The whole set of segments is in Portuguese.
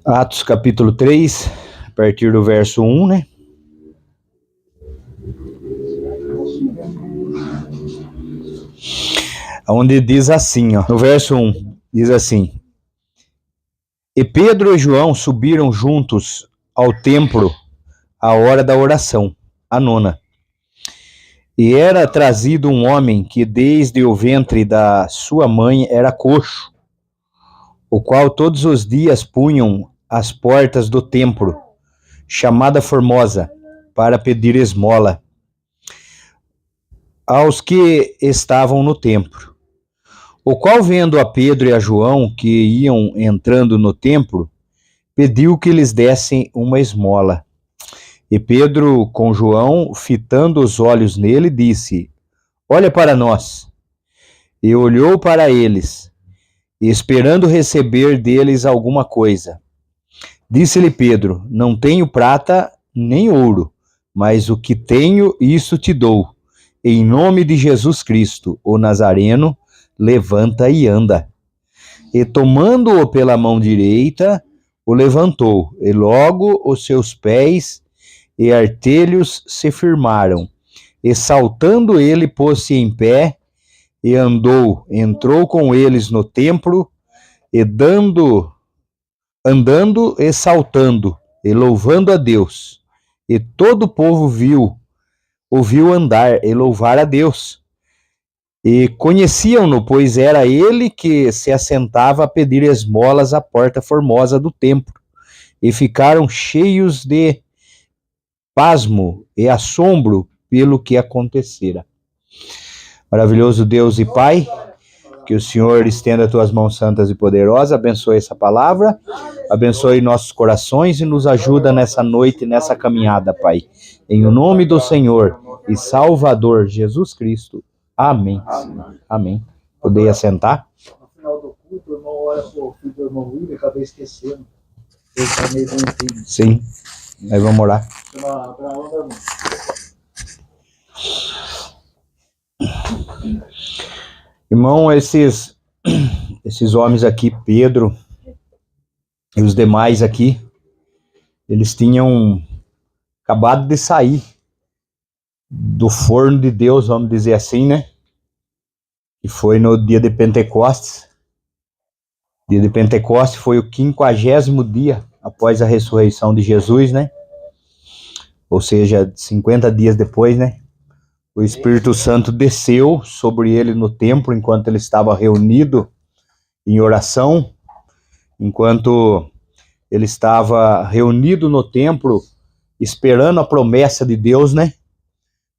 Atos capítulo 3, a partir do verso 1, né? Onde diz assim, ó, no verso 1, diz assim: E Pedro e João subiram juntos ao templo à hora da oração, a nona. E era trazido um homem que desde o ventre da sua mãe era coxo, o qual todos os dias punham às portas do templo, chamada Formosa, para pedir esmola aos que estavam no templo. O qual, vendo a Pedro e a João, que iam entrando no templo, pediu que lhes dessem uma esmola. E Pedro, com João, fitando os olhos nele, disse: Olha para nós. E olhou para eles, esperando receber deles alguma coisa. Disse-lhe Pedro: Não tenho prata nem ouro, mas o que tenho, isso te dou. Em nome de Jesus Cristo, o Nazareno, levanta e anda. E tomando-o pela mão direita, o levantou, e logo os seus pés e artelhos se firmaram. E saltando ele, pôs-se em pé, e entrou com eles no templo, e andando e saltando, e louvando a Deus. E todo o povo ouviu andar e louvar a Deus. E conheciam-no, pois era ele que se assentava a pedir esmolas à porta formosa do templo. E ficaram cheios de pasmo e assombro pelo que acontecera. Maravilhoso Deus e Pai, que o Senhor estenda as tuas mãos santas e poderosas, abençoe essa palavra, abençoe nossos corações e nos ajuda nessa noite, nessa caminhada, Pai. Em o nome do Senhor e Salvador Jesus Cristo. Amém. Amém. Poder assentar? No final do culto, o irmão olha para o filho do irmão William e acabei esquecendo. Ele está meio doentinho. Sim. Aí vamos orar. Irmão, esses homens aqui, Pedro e os demais aqui, eles tinham acabado de sair do forno de Deus, vamos dizer assim, né? E foi no dia de Pentecostes. Dia de Pentecostes foi o 50º dia após a ressurreição de Jesus, né? Ou seja, 50 dias depois, né? O Espírito Santo desceu sobre ele no templo enquanto ele estava reunido em oração, enquanto ele estava reunido no templo esperando a promessa de Deus, né?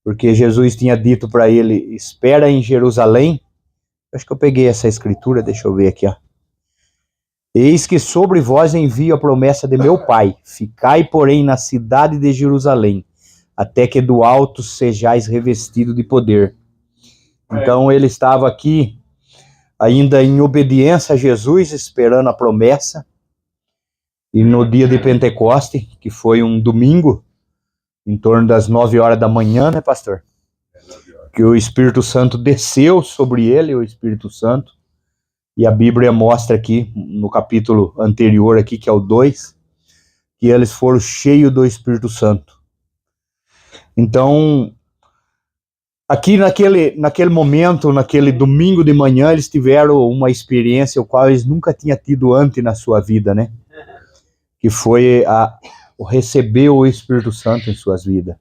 Porque Jesus tinha dito para ele: espera em Jerusalém. Acho que eu peguei essa escritura, deixa eu ver aqui, ó. Eis que sobre vós envio a promessa de meu Pai. Ficai, porém, na cidade de Jerusalém, até que do alto sejais revestido de poder. Então ele estava aqui, ainda em obediência a Jesus, esperando a promessa. E no dia de Pentecoste, que foi um domingo, em torno das 9 horas da manhã, né, pastor? Que o Espírito Santo desceu sobre ele, o Espírito Santo. E a Bíblia mostra aqui, no capítulo anterior aqui, que é o 2, que eles foram cheios do Espírito Santo. Então, aqui naquele momento, naquele domingo de manhã, eles tiveram uma experiência o qual eles nunca tinham tido antes na sua vida, né? Que foi o receber o Espírito Santo em suas vidas.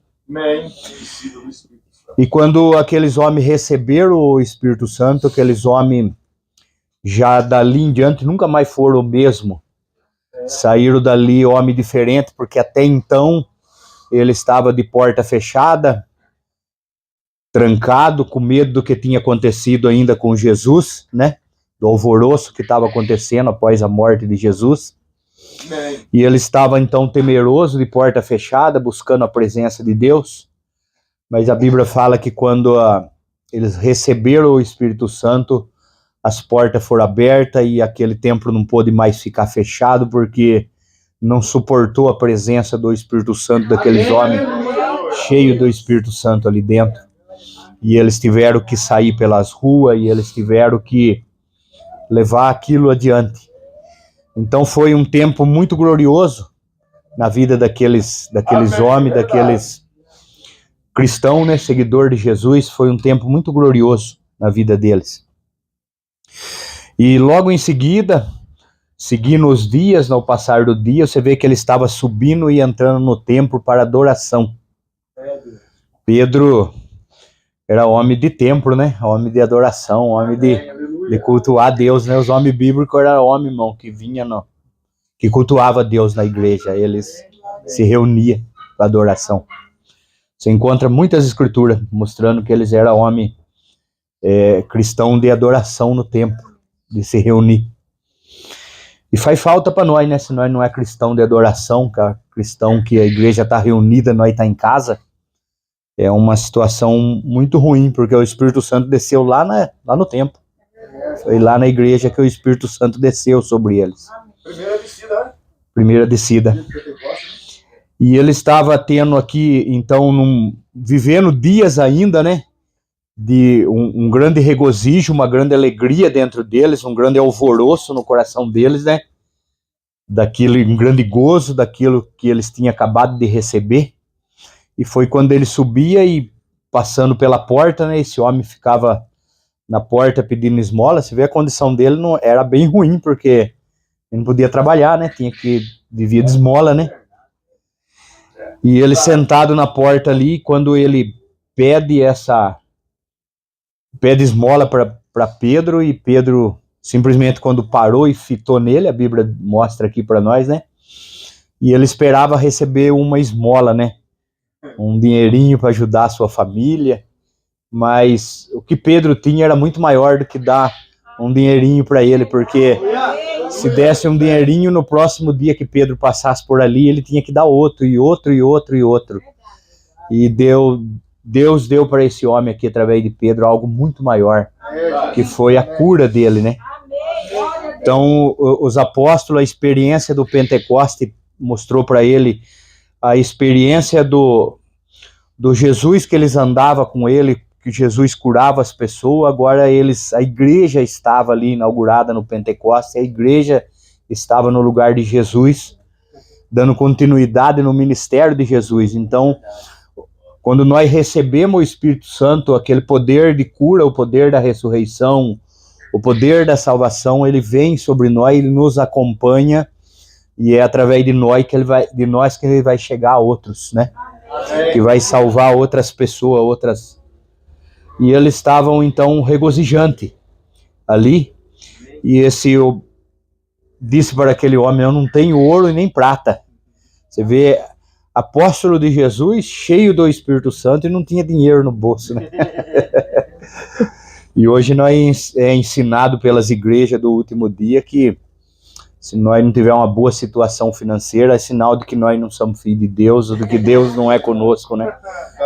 E quando aqueles homens receberam o Espírito Santo, aqueles homens já dali em diante nunca mais foram o mesmo. Saíram dali homem diferente, porque até então ele estava de porta fechada, trancado, com medo do que tinha acontecido ainda com Jesus, né? Do alvoroço que estava acontecendo após a morte de Jesus. E ele estava então temeroso, de porta fechada, buscando a presença de Deus. Mas a Bíblia fala que quando eles receberam o Espírito Santo, as portas foram abertas e aquele templo não pôde mais ficar fechado, porque não suportou a presença do Espírito Santo daqueles homens, cheio do Espírito Santo ali dentro. E eles tiveram que sair pelas ruas e eles tiveram que levar aquilo adiante. Então foi um tempo muito glorioso na vida daqueles homens, daqueles cristãos, né, seguidor de Jesus. Foi um tempo muito glorioso na vida deles. E logo em seguida, seguindo os dias, no passar do dia, você vê que ele estava subindo e entrando no templo para adoração. Pedro era homem de templo, né? Homem de adoração, homem de cultuar Deus, né? Os homens bíblicos eram homens, irmão, que que cultuava Deus na igreja. Eles se reuniam para adoração. Você encontra muitas escrituras mostrando que eles eram homens cristãos de adoração no templo, de se reunir. E faz falta para nós, né? Se nós não é cristão de adoração, cristão que a igreja está reunida, nós está em casa, é uma situação muito ruim, porque o Espírito Santo desceu lá no templo. Foi lá na igreja que o Espírito Santo desceu sobre eles. Primeira descida, né? Primeira descida. E ele estava tendo aqui, então, vivendo dias ainda, né? De um grande regozijo, uma grande alegria dentro deles, um grande alvoroço no coração deles, né? Um grande gozo daquilo que eles tinham acabado de receber. E foi quando ele subia e passando pela porta, né? Esse homem ficava na porta pedindo esmola. Você vê a condição dele, não era bem ruim, porque ele não podia trabalhar, né? Vivia de esmola, né? E ele sentado na porta ali, quando ele pede esmola para Pedro, e Pedro simplesmente quando parou e fitou nele, a Bíblia mostra aqui para nós, né? E ele esperava receber uma esmola, né? Um dinheirinho para ajudar a sua família, mas o que Pedro tinha era muito maior do que dar um dinheirinho para ele, porque se desse um dinheirinho, no próximo dia que Pedro passasse por ali, ele tinha que dar outro, e outro, e outro, e outro. E Deus deu para esse homem aqui, através de Pedro, algo muito maior, que foi a cura dele, né? Então, os apóstolos, a experiência do Pentecoste mostrou para ele a experiência do Jesus, que eles andavam com ele, que Jesus curava as pessoas. Agora a igreja estava ali inaugurada no Pentecoste, a igreja estava no lugar de Jesus, dando continuidade no ministério de Jesus. Então, quando nós recebemos o Espírito Santo, aquele poder de cura, o poder da ressurreição, o poder da salvação, ele vem sobre nós, ele nos acompanha, e é através de nós que ele vai chegar a outros, né? Que vai salvar outras pessoas, E eles estavam, então, regozijantes ali. E eu disse para aquele homem: eu não tenho ouro e nem prata. Você vê, apóstolo de Jesus, cheio do Espírito Santo, e não tinha dinheiro no bolso, né? E hoje nós é ensinado pelas igrejas do último dia que se nós não tiver uma boa situação financeira, é sinal de que nós não somos filhos de Deus, ou de que Deus não é conosco, né?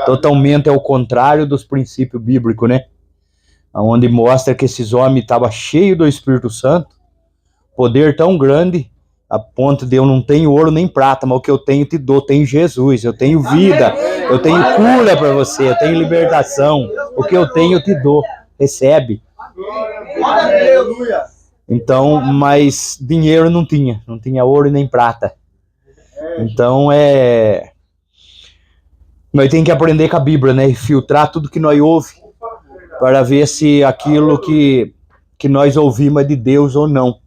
Totalmente ao contrário dos princípios bíblicos, né? Onde mostra que esses homens estavam cheios do Espírito Santo, poder tão grande, a ponto de eu não tenho ouro nem prata, mas o que eu tenho te dou, tenho Jesus, eu tenho vida, eu tenho cura para você, eu tenho libertação, o que eu tenho eu te dou, recebe. Então, mas dinheiro não tinha ouro e nem prata. Então, nós temos que aprender com a Bíblia, né? E filtrar tudo que nós ouvimos, para ver se aquilo que nós ouvimos é de Deus ou não.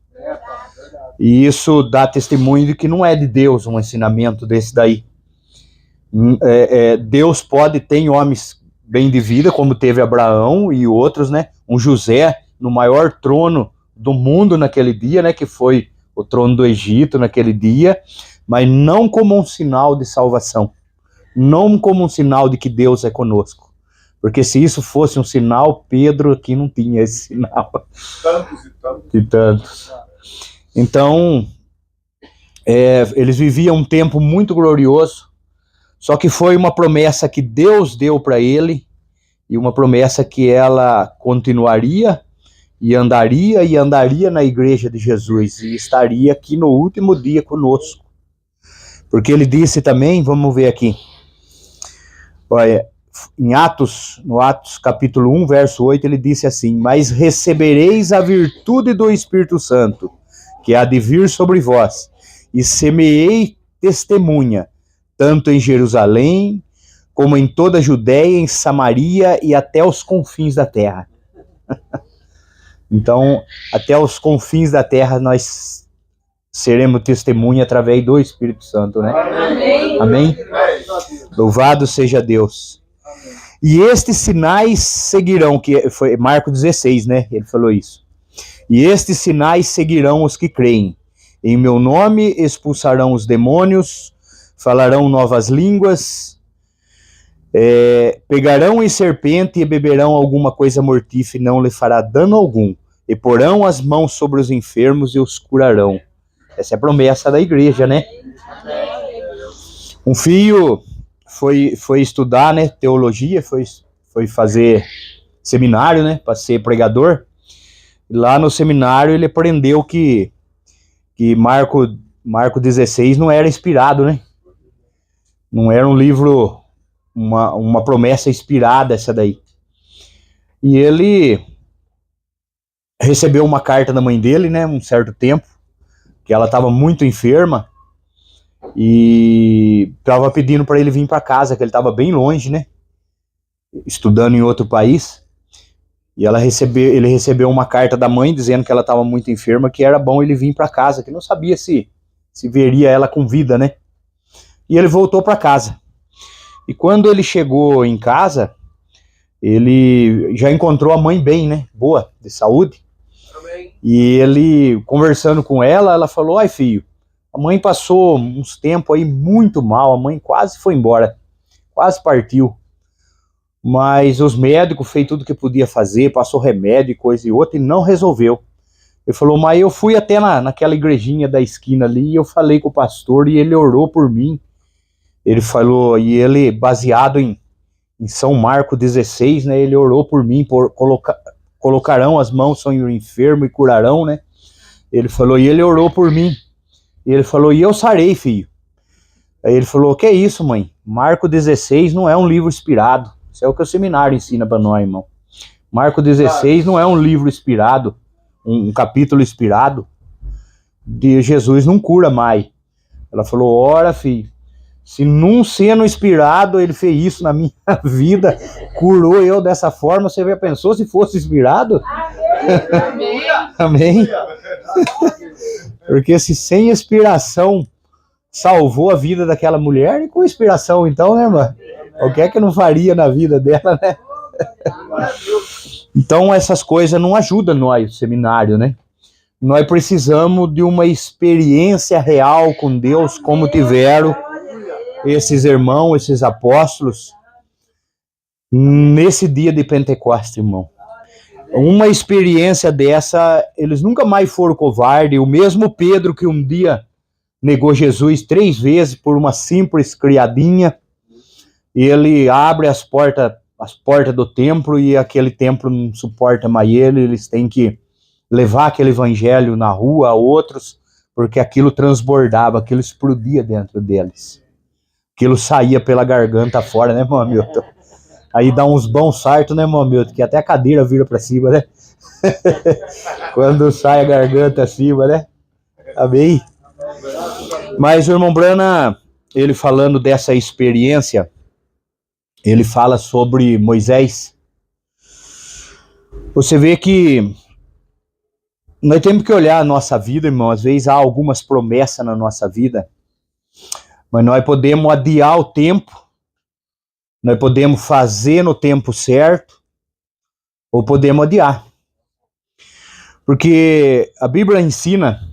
E isso dá testemunho de que não é de Deus um ensinamento desse daí. Deus tem homens bem de vida, como teve Abraão e outros, né? Um José, no maior trono do mundo naquele dia, né, que foi o trono do Egito naquele dia, mas não como um sinal de salvação, não como um sinal de que Deus é conosco, porque se isso fosse um sinal, Pedro aqui não tinha esse sinal. Tantos. Então, eles viviam um tempo muito glorioso, só que foi uma promessa que Deus deu para ele, e uma promessa que ela continuaria, e andaria na igreja de Jesus, e estaria aqui no último dia conosco. Porque ele disse também, vamos ver aqui, olha, no Atos capítulo 1, verso 8, ele disse assim: mas recebereis a virtude do Espírito Santo, que há de vir sobre vós, e semeei testemunha, tanto em Jerusalém, como em toda a Judéia, em Samaria e até os confins da terra. Então, até os confins da terra nós seremos testemunha através do Espírito Santo, né? Amém. Amém? Louvado seja Deus. E estes sinais seguirão, que foi Marcos 16, né? Ele falou isso. E estes sinais seguirão os que creem. Em meu nome expulsarão os demônios, falarão novas línguas, pegarão em serpente e beberão alguma coisa mortífera e não lhe fará dano algum. E porão as mãos sobre os enfermos e os curarão. Essa é a promessa da igreja, né? Um filho foi estudar, né, teologia, foi fazer seminário, né, para ser pregador. E lá no seminário ele aprendeu que Marco 16 não era inspirado, né? Não era um livro, uma promessa inspirada essa daí. E ele recebeu uma carta da mãe dele, né, um certo tempo, que ela estava muito enferma e estava pedindo para ele vir para casa, que ele estava bem longe, né, estudando em outro país. E ele recebeu uma carta da mãe dizendo que ela estava muito enferma, que era bom ele vir para casa, que não sabia se veria ela com vida, né? E ele voltou para casa. E quando ele chegou em casa, ele já encontrou a mãe bem, né? Boa, de saúde. Amém. E ele, conversando com ela, ela falou: ai, filho, a mãe passou uns tempos aí muito mal, a mãe quase foi embora, quase partiu. Mas os médicos fez tudo que podia fazer, passou remédio e coisa e outra, e não resolveu. Ele falou: mas eu fui até naquela igrejinha da esquina ali, e eu falei com o pastor, e ele orou por mim. Ele falou, e ele, baseado em São Marcos 16, né, ele orou por mim, colocarão as mãos sobre o enfermo e curarão, né? Ele falou, e ele orou por mim. E ele falou, e eu sarei, filho. Aí ele falou, que é isso, mãe? Marcos 16 não é um livro inspirado. Isso é o que o seminário ensina para nós, irmão. Marcos 16 não é um livro inspirado, um capítulo inspirado. De Jesus não cura mais. Ela falou, ora, filho, se não sendo inspirado, ele fez isso na minha vida, curou eu dessa forma, você já pensou se fosse inspirado? Amém. Amém. Porque se sem inspiração salvou a vida daquela mulher, e com inspiração então, né, irmã? O que é que não faria na vida dela, né? Então essas coisas não ajudam nós, o seminário, né? Nós precisamos de uma experiência real com Deus, como tiveram esses irmãos, esses apóstolos, nesse dia de Pentecostes, irmão. Uma experiência dessa, eles nunca mais foram covardes. O mesmo Pedro que um dia negou Jesus 3 vezes por uma simples criadinha, ele abre as portas do templo e aquele templo não suporta mais ele, eles têm que levar aquele evangelho na rua a outros, porque aquilo transbordava, aquilo explodia dentro deles. Aquilo saía pela garganta fora, né, irmão Hamilton? Aí dá uns bons sartos, né, irmão Hamilton? Que até a cadeira vira pra cima, né? Quando sai a garganta acima, né? Amém? Mas o irmão Brana, ele falando dessa experiência, ele fala sobre Moisés. Você vê que nós temos que olhar a nossa vida, irmão. Às vezes há algumas promessas na nossa vida, mas nós podemos adiar o tempo, nós podemos fazer no tempo certo, ou podemos adiar. Porque a Bíblia ensina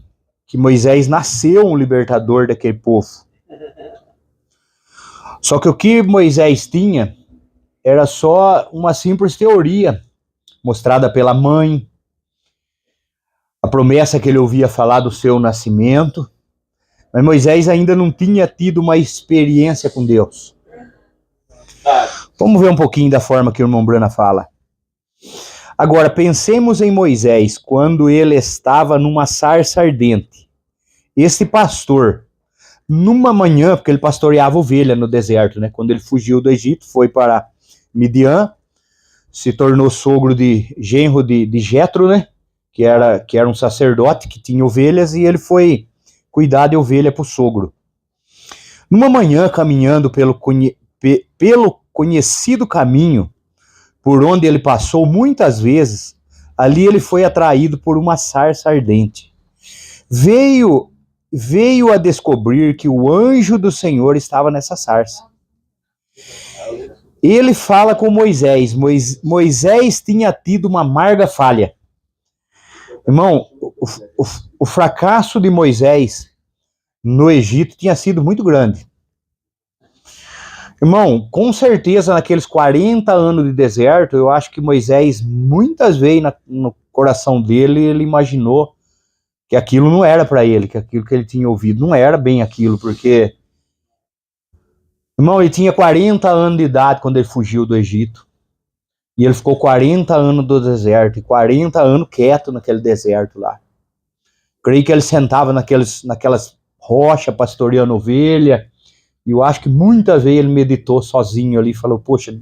que Moisés nasceu um libertador daquele povo. Só que o que Moisés tinha era só uma simples teoria, mostrada pela mãe, a promessa que ele ouvia falar do seu nascimento. Mas Moisés ainda não tinha tido uma experiência com Deus. Vamos ver um pouquinho da forma que o irmão Brana fala. Agora, pensemos em Moisés, quando ele estava numa sarça ardente. Esse pastor, numa manhã, porque ele pastoreava ovelha no deserto, né? Quando ele fugiu do Egito, foi para Midian, se tornou sogro genro de Jetro, né? que era um sacerdote que tinha ovelhas, e ele foi cuidar de ovelha para o sogro. Numa manhã, caminhando pelo conhecido caminho, por onde ele passou muitas vezes, ali ele foi atraído por uma sarça ardente. Veio a descobrir que o anjo do Senhor estava nessa sarça. Ele fala com Moisés. Moisés tinha tido uma amarga falha. Irmão, o fracasso de Moisés no Egito tinha sido muito grande. Irmão, com certeza naqueles 40 anos de deserto, eu acho que Moisés, muitas vezes no coração dele, ele imaginou que aquilo não era para ele, que aquilo que ele tinha ouvido não era bem aquilo, porque, irmão, ele tinha 40 anos de idade quando ele fugiu do Egito, e ele ficou 40 anos no deserto, e 40 anos quieto naquele deserto lá. Creio que ele sentava naquelas rochas pastoreando ovelha, e eu acho que muitas vezes ele meditou sozinho ali e falou, poxa,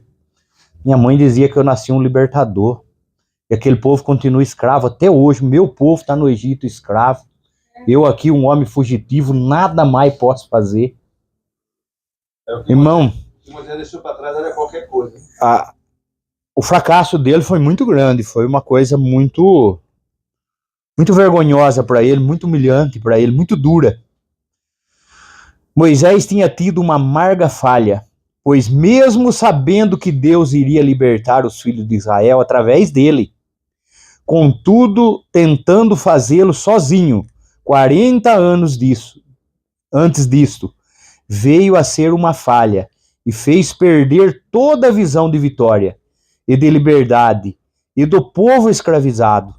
minha mãe dizia que eu nasci um libertador, e aquele povo continua escravo até hoje, meu povo está no Egito escravo, eu aqui um homem fugitivo, nada mais posso fazer. Irmão, Moisés deixou para trás era qualquer coisa. O fracasso dele foi muito grande, foi uma coisa muito vergonhosa para ele, muito humilhante para ele, muito dura. Moisés tinha tido uma amarga falha, pois mesmo sabendo que Deus iria libertar os filhos de Israel através dele, contudo, tentando fazê-lo sozinho, 40 anos antes disto, veio a ser uma falha e fez perder toda a visão de vitória e de liberdade e do povo escravizado.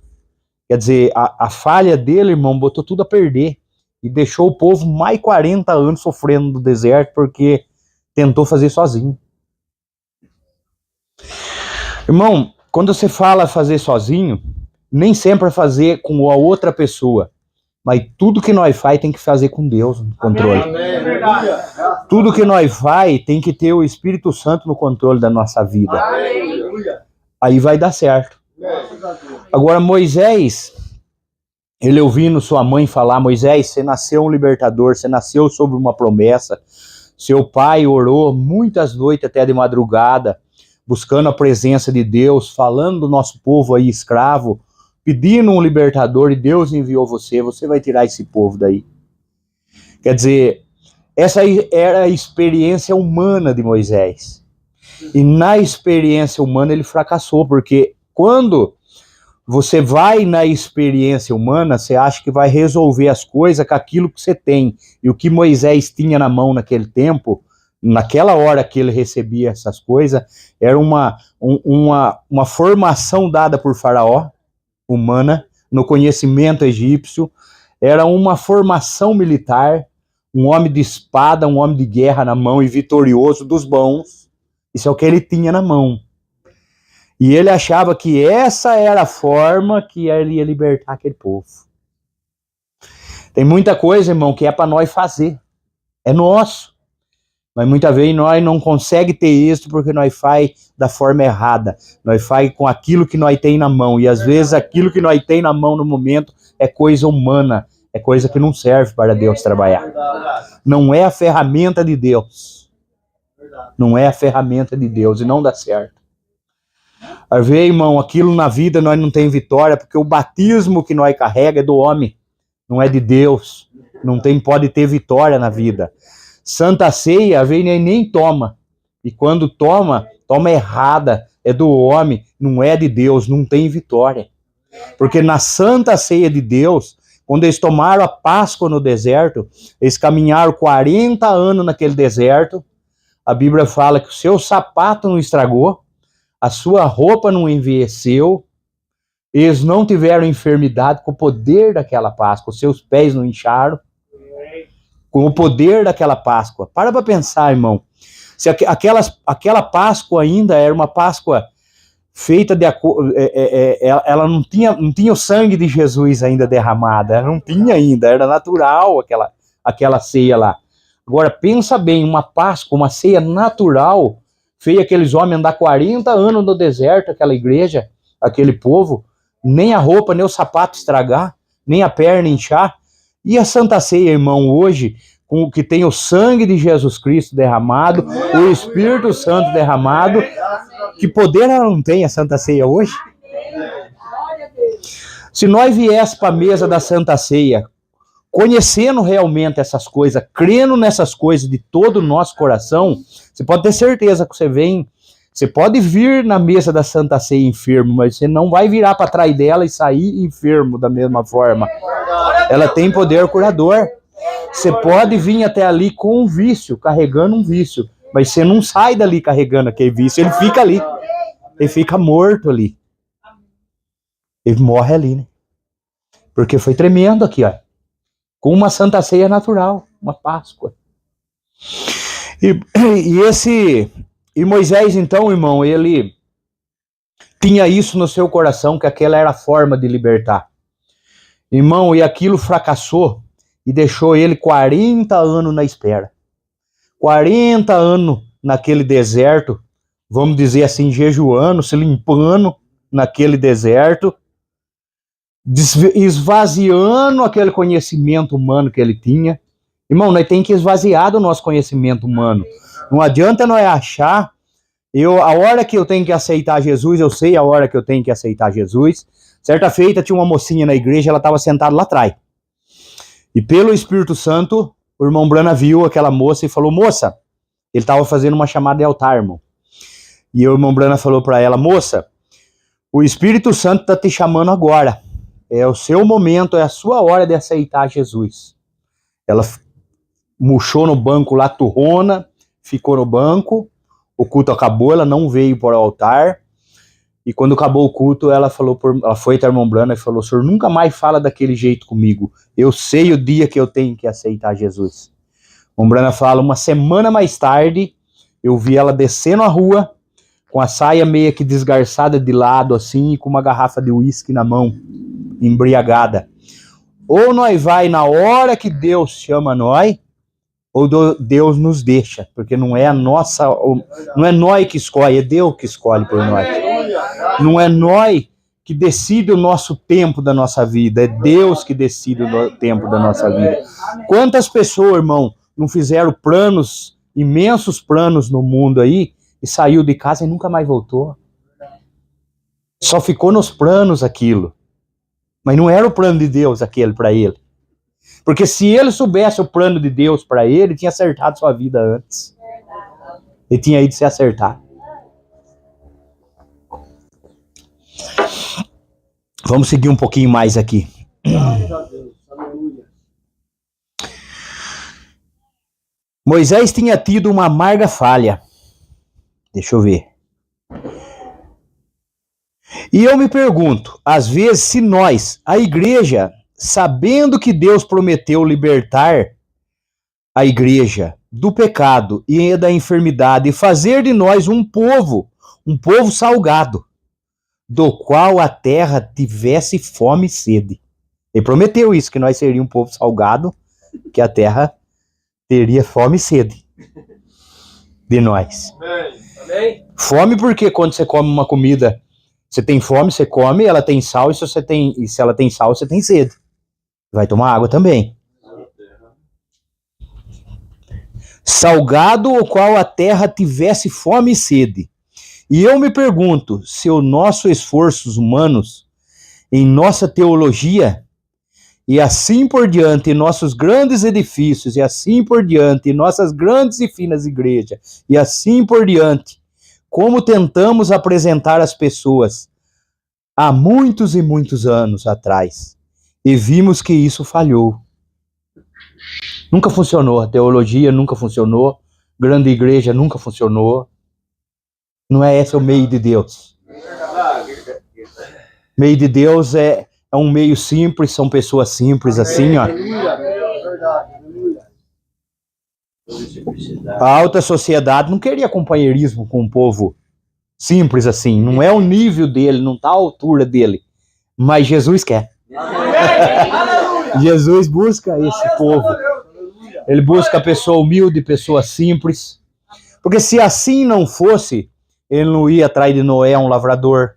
Quer dizer, a falha dele, irmão, botou tudo a perder e deixou o povo mais 40 anos sofrendo no deserto porque tentou fazer sozinho. Irmão, quando você fala fazer sozinho, nem sempre é fazer com a outra pessoa, mas tudo que nós faz tem que fazer com Deus no controle. Amém. Tudo que nós faz tem que ter o Espírito Santo no controle da nossa vida. Amém. Aí vai dar certo. Agora Moisés, ele ouvindo sua mãe falar, Moisés, você nasceu um libertador, você nasceu sob uma promessa, seu pai orou muitas noites até de madrugada, buscando a presença de Deus, falando do nosso povo aí escravo, pedindo um libertador, e Deus enviou você vai tirar esse povo daí. Quer dizer, essa era a experiência humana de Moisés. E na experiência humana ele fracassou, porque quando você vai na experiência humana, você acha que vai resolver as coisas com aquilo que você tem. E o que Moisés tinha na mão naquele tempo, naquela hora que ele recebia essas coisas, era uma formação dada por Faraó, humana, no conhecimento egípcio, era uma formação militar, um homem de espada, um homem de guerra na mão e vitorioso dos bons. Isso é o que ele tinha na mão. E ele achava que essa era a forma que ele ia libertar aquele povo. Tem muita coisa, irmão, que é para nós fazer. É nosso. Mas muitas vezes nós não conseguimos ter êxito porque nós faz da forma errada. Nós faz com aquilo que nós tem na mão. E às vezes aquilo que nós tem na mão no momento é coisa humana. É coisa que não serve para Deus trabalhar. Não é a ferramenta de Deus. Não é a ferramenta de Deus e não dá certo. Às vezes, irmão, aquilo na vida nós não tem vitória, porque o batismo que nós carrega é do homem, não é de Deus. Não pode ter vitória na vida. Santa Ceia, às vezes nem toma. E quando toma errada, é do homem, não é de Deus, não tem vitória. Porque na Santa Ceia de Deus, quando eles tomaram a Páscoa no deserto, eles caminharam 40 anos naquele deserto, a Bíblia fala que o seu sapato não estragou, a sua roupa não envelheceu, eles não tiveram enfermidade com o poder daquela Páscoa, os seus pés não incharam, com o poder daquela Páscoa. Para pensar, irmão, se aquela Páscoa ainda era uma Páscoa feita ela não tinha o sangue de Jesus ainda derramado, ela não tinha ainda, era natural aquela ceia lá. Agora pensa bem, uma Páscoa, uma ceia natural, fez aqueles homens andar 40 anos no deserto, aquela igreja, aquele povo, nem a roupa, nem o sapato estragar, nem a perna inchar. E a Santa Ceia, irmão, hoje, com o que tem o sangue de Jesus Cristo derramado, o Espírito Santo derramado, que poder ela não tem, a Santa Ceia hoje? Se nós viéssemos para a mesa da Santa Ceia, conhecendo realmente essas coisas, crendo nessas coisas de todo o nosso coração, você pode ter certeza que você pode vir na mesa da Santa Ceia enfermo, mas você não vai virar para trás dela e sair enfermo da mesma forma. Ela tem poder curador. Você pode vir até ali com um vício, carregando um vício, mas você não sai dali carregando aquele vício, ele fica ali. Ele fica morto ali. Ele morre ali, né? Porque foi tremendo aqui, ó. Com uma Santa Ceia natural, uma Páscoa. E Moisés, então, irmão, ele tinha isso no seu coração, que aquela era a forma de libertar. Irmão, e aquilo fracassou e deixou ele 40 anos na espera. 40 anos naquele deserto, vamos dizer assim, jejuando, se limpando naquele deserto, esvaziando aquele conhecimento humano que ele tinha. Irmão, nós temos que esvaziar do nosso conhecimento humano. Não adianta nós achar, a hora que eu tenho que aceitar Jesus, eu sei a hora que eu tenho que aceitar Jesus. Certa feita tinha uma mocinha na igreja, ela estava sentada lá atrás. E pelo Espírito Santo, o irmão Brana viu aquela moça e falou, moça, ele estava fazendo uma chamada de altar, irmão. E o irmão Brana falou para ela, moça, o Espírito Santo está te chamando agora. É o seu momento, é a sua hora de aceitar Jesus. Ela murchou no banco lá, turrona, ficou no banco, o culto acabou, ela não veio para o altar, e quando acabou o culto, ela foi até o irmão Brana e falou, o senhor nunca mais fala daquele jeito comigo, eu sei o dia que eu tenho que aceitar Jesus. O irmão Brana fala, uma semana mais tarde, eu vi ela descendo a rua, com a saia meio que desgarçada de lado, assim, e com uma garrafa de uísque na mão, embriagada. Ou nós vai na hora que Deus chama nós, ou Deus nos deixa, porque não é nós que escolhe, é Deus que escolhe por nós. Não é nós que decide o nosso tempo da nossa vida, é Deus que decide o tempo da nossa vida. Quantas pessoas, irmão, não fizeram planos, imensos planos no mundo aí, e saiu de casa e nunca mais voltou? Só ficou nos planos aquilo. Mas não era o plano de Deus aquele para ele. Porque se ele soubesse o plano de Deus para ele tinha acertado sua vida antes. Ele tinha ido se acertar. Vamos seguir um pouquinho mais aqui. Moisés tinha tido uma amarga falha. Deixa eu ver. E eu me pergunto, às vezes, se nós, a igreja, sabendo que Deus prometeu libertar a igreja do pecado e da enfermidade e fazer de nós um povo salgado, do qual a terra tivesse fome e sede. Ele prometeu isso, que nós seríamos um povo salgado, que a terra teria fome e sede de nós. Amém. Fome porque quando você come uma comida, você tem fome, você come, ela tem sal, e se ela tem sal, você tem sede. Vai tomar água também. Salgado o qual a terra tivesse fome e sede. E eu me pergunto, se os nossos esforços humanos, em nossa teologia, e assim por diante, em nossos grandes edifícios, e assim por diante, em nossas grandes e finas igrejas, e assim por diante, como tentamos apresentar as pessoas há muitos e muitos anos atrás, e vimos que isso falhou. Nunca funcionou, a teologia nunca funcionou, grande igreja nunca funcionou. Não é esse o meio de Deus. O meio de Deus é um meio simples, são pessoas simples assim, ó. A alta sociedade não queria companheirismo com um povo simples assim, não é o nível dele, não está à altura dele, mas Jesus quer. Jesus busca esse povo, ele busca a pessoa humilde, pessoa simples, porque se assim não fosse, ele não ia atrás de Noé, um lavrador,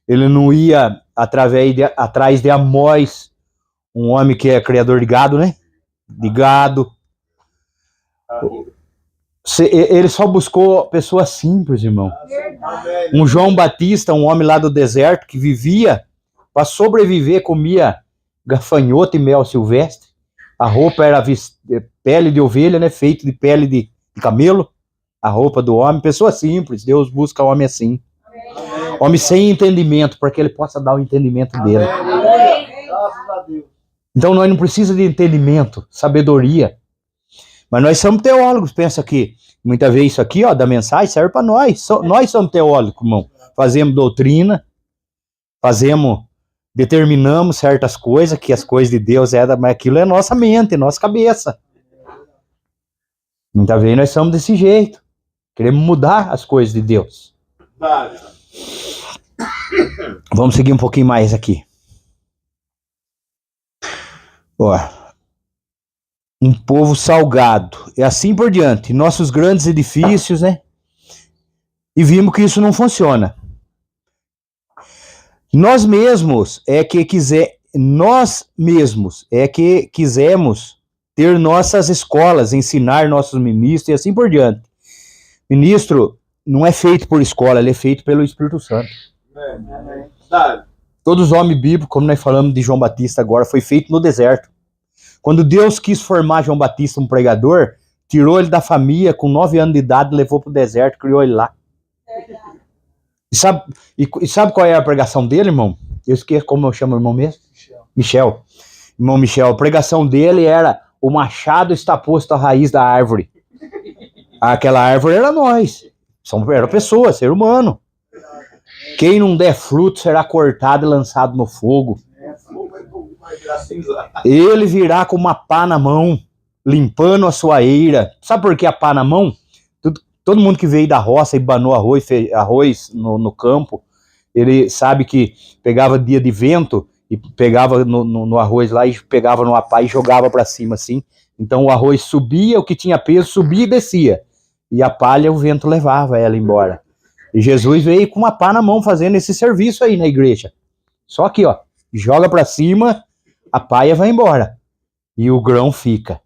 ele não ia atrás de Amós, um homem que é criador de gado, né? De gado. Ele só buscou pessoas simples, irmão. Um João Batista, um homem lá do deserto, que vivia, para sobreviver, comia gafanhoto e mel silvestre. A roupa era pele de ovelha, né? Feita de pele de camelo. A roupa do homem. Pessoa simples. Deus busca homem assim. Homem sem entendimento, para que ele possa dar o entendimento dele. Então nós não precisamos de entendimento, sabedoria. Mas nós somos teólogos. Pensa que muitas vezes isso aqui, ó, da mensagem serve para nós. Nós somos teólogos, irmão. Fazemos doutrina, determinamos certas coisas, que as coisas de Deus mas aquilo é nossa mente, nossa cabeça. Muitas vezes nós somos desse jeito. Queremos mudar as coisas de Deus. Vamos seguir um pouquinho mais aqui. Ó, um povo salgado, e assim por diante, nossos grandes edifícios, né? E vimos que isso não funciona. Nós mesmos é que quisemos ter nossas escolas, ensinar nossos ministros e assim por diante. Ministro não é feito por escola, ele é feito pelo Espírito Santo. Todos os homens bíblicos, como nós falamos de João Batista agora, foi feito no deserto. Quando Deus quis formar João Batista, um pregador, tirou ele da família, com 9 anos de idade, levou para o deserto, criou ele lá. E sabe qual é a pregação dele, irmão? Eu esqueço como eu chamo o irmão mesmo? Michel. Irmão Michel, a pregação dele era: o machado está posto à raiz da árvore. Aquela árvore era nós. Era pessoa, ser humano. Quem não der fruto será cortado e lançado no fogo. Ele virá com uma pá na mão, limpando a sua eira. Sabe por que a pá na mão? Todo mundo que veio da roça e banou arroz no campo, ele sabe que pegava dia de vento e pegava no arroz lá e pegava numa pá e jogava para cima assim. Então o arroz subia, o que tinha peso subia e descia. E a palha o vento levava ela embora. E Jesus veio com uma pá na mão fazendo esse serviço aí na igreja. Só que, ó, joga para cima, a palha vai embora. E o grão fica.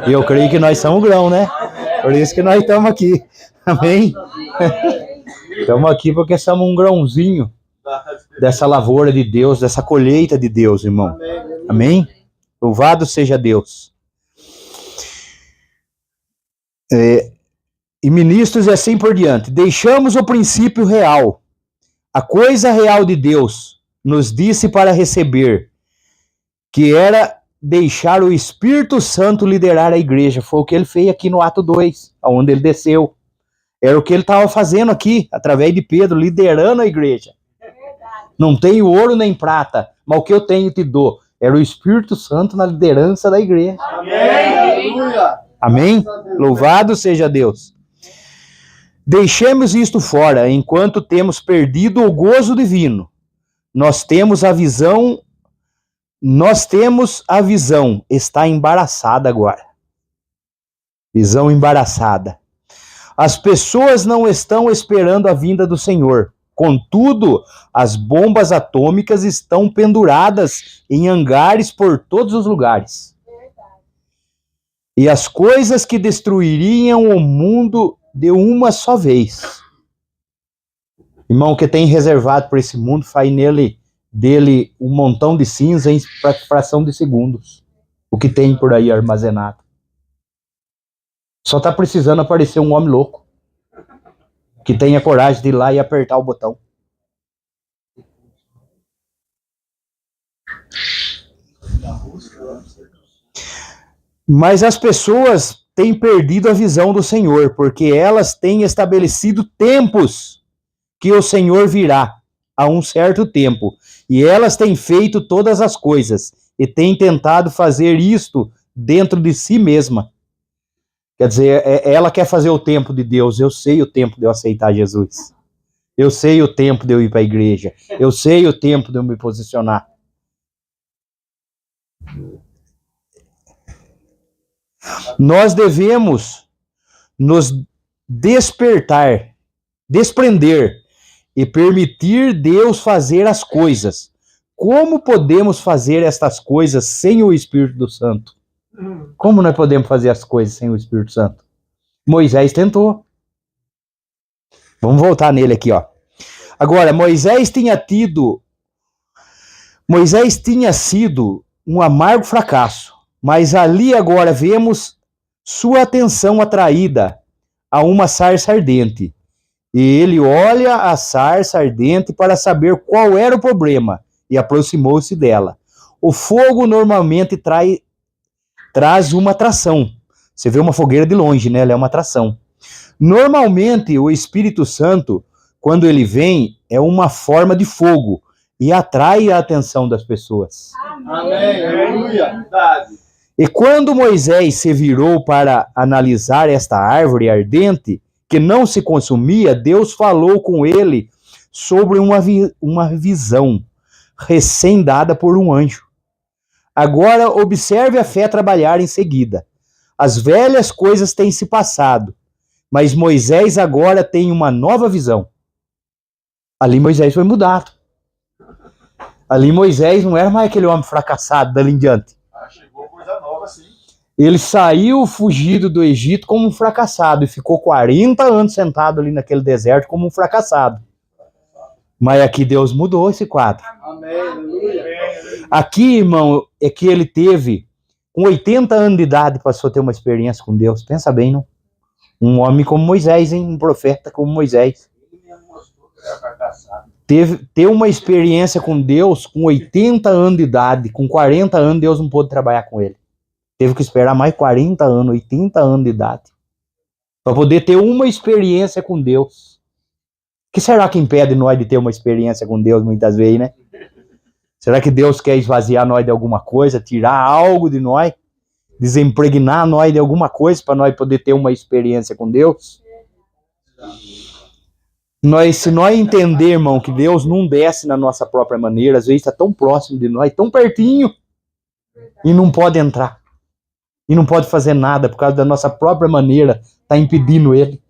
E eu creio que nós somos o grão, né? Por isso que nós estamos aqui. Amém? Estamos aqui porque somos um grãozinho dessa lavoura de Deus, dessa colheita de Deus, irmão. Amém? Louvado seja Deus. E ministros e assim por diante. Deixamos o princípio real. A coisa real de Deus nos disse para receber, que era deixar o Espírito Santo liderar a igreja. Foi o que ele fez aqui no Ato 2, onde ele desceu. Era o que ele estava fazendo aqui, através de Pedro, liderando a igreja. Não tenho ouro nem prata, mas o que eu tenho te dou. Era o Espírito Santo na liderança da igreja. Amém? Amém? Louvado seja Deus. Deixemos isto fora, enquanto temos perdido o gozo divino. Nós temos a visão, está embaraçada agora. Visão embaraçada. As pessoas não estão esperando a vinda do Senhor. Contudo, as bombas atômicas estão penduradas em hangares por todos os lugares. E as coisas que destruiriam o mundo de uma só vez. Irmão, o que tem reservado para esse mundo faz dele um montão de cinza em fração de segundos. O que tem por aí armazenado. Só está precisando aparecer um homem louco que tenha coragem de ir lá e apertar o botão. Mas as pessoas têm perdido a visão do Senhor, porque elas têm estabelecido tempos que o Senhor virá a um certo tempo. E elas têm feito todas as coisas e têm tentado fazer isto dentro de si mesma. Quer dizer, ela quer fazer o tempo de Deus. Eu sei o tempo de eu aceitar Jesus. Eu sei o tempo de eu ir para a igreja. Eu sei o tempo de eu me posicionar. Nós devemos nos desprender e permitir Deus fazer as coisas, como podemos fazer estas coisas sem o Espírito Santo? Como nós podemos fazer as coisas sem o Espírito Santo? Moisés tentou. Vamos voltar nele aqui, ó. Agora, Moisés tinha sido um amargo fracasso, mas ali agora vemos sua atenção atraída a uma sarça ardente. E ele olha a sarça ardente para saber qual era o problema e aproximou-se dela. O fogo normalmente traz uma atração. Você vê uma fogueira de longe, né? Ela é uma atração. Normalmente, o Espírito Santo, quando ele vem, é uma forma de fogo e atrai a atenção das pessoas. Amém. Aleluia. E quando Moisés se virou para analisar esta árvore ardente, que não se consumia, Deus falou com ele sobre uma visão recém-dada por um anjo. Agora observe a fé trabalhar em seguida. As velhas coisas têm se passado, mas Moisés agora tem uma nova visão. Ali Moisés foi mudado. Ali Moisés não era mais aquele homem fracassado dali em diante. Chegou coisa nova, sim. Ele saiu fugido do Egito como um fracassado e ficou 40 anos sentado ali naquele deserto como um fracassado. Mas aqui Deus mudou esse quadro. Amém. Aleluia. Aqui, irmão, é que ele teve, com 80 anos de idade, passou a ter uma experiência com Deus. Pensa bem, não? Um homem como Moisés, hein? Um profeta como Moisés. Ele mesmo mostrou que era fracassado. Ter uma experiência com Deus com 80 anos de idade. Com 40 anos, Deus não pôde trabalhar com ele. Teve que esperar mais 40 anos, 80 anos de idade, para poder ter uma experiência com Deus. O que será que impede nós de ter uma experiência com Deus muitas vezes, né? Será que Deus quer esvaziar nós de alguma coisa, tirar algo de nós, desempregnar nós de alguma coisa para nós poder ter uma experiência com Deus? Se nós entender, irmão, que Deus não desce na nossa própria maneira, às vezes está tão próximo de nós, tão pertinho, e não pode entrar. E não pode fazer nada por causa da nossa própria maneira, está impedindo ele.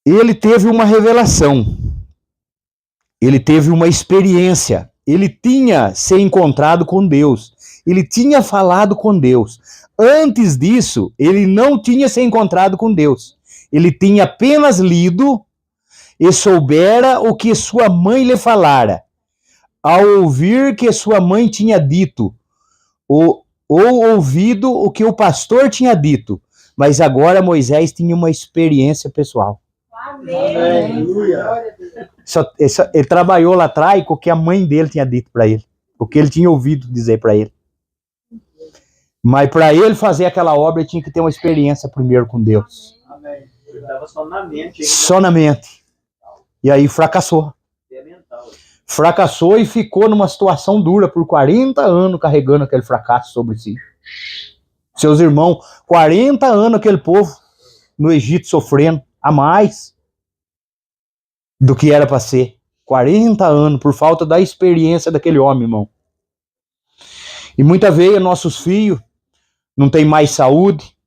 Ele teve uma revelação, ele teve uma experiência, ele tinha se encontrado com Deus, ele tinha falado com Deus. Antes disso, ele não tinha se encontrado com Deus, ele tinha apenas lido e soubera o que sua mãe lhe falara. Ao ouvir que sua mãe tinha dito, ou ouvido o que o pastor tinha dito, mas agora Moisés tinha uma experiência pessoal. Amém. Ele trabalhou lá atrás com o que a mãe dele tinha dito para ele, o que ele tinha ouvido dizer para ele. Mas para ele fazer aquela obra, ele tinha que ter uma experiência primeiro com Deus. Amém. Ele estava só na mente. Só na mente. E aí fracassou. Fracassou e ficou numa situação dura por 40 anos carregando aquele fracasso sobre si. Seus irmãos, 40 anos aquele povo no Egito sofrendo, a mais do que era para ser. 40 anos por falta da experiência daquele homem, irmão. E muitas vezes nossos filhos não têm mais saúde,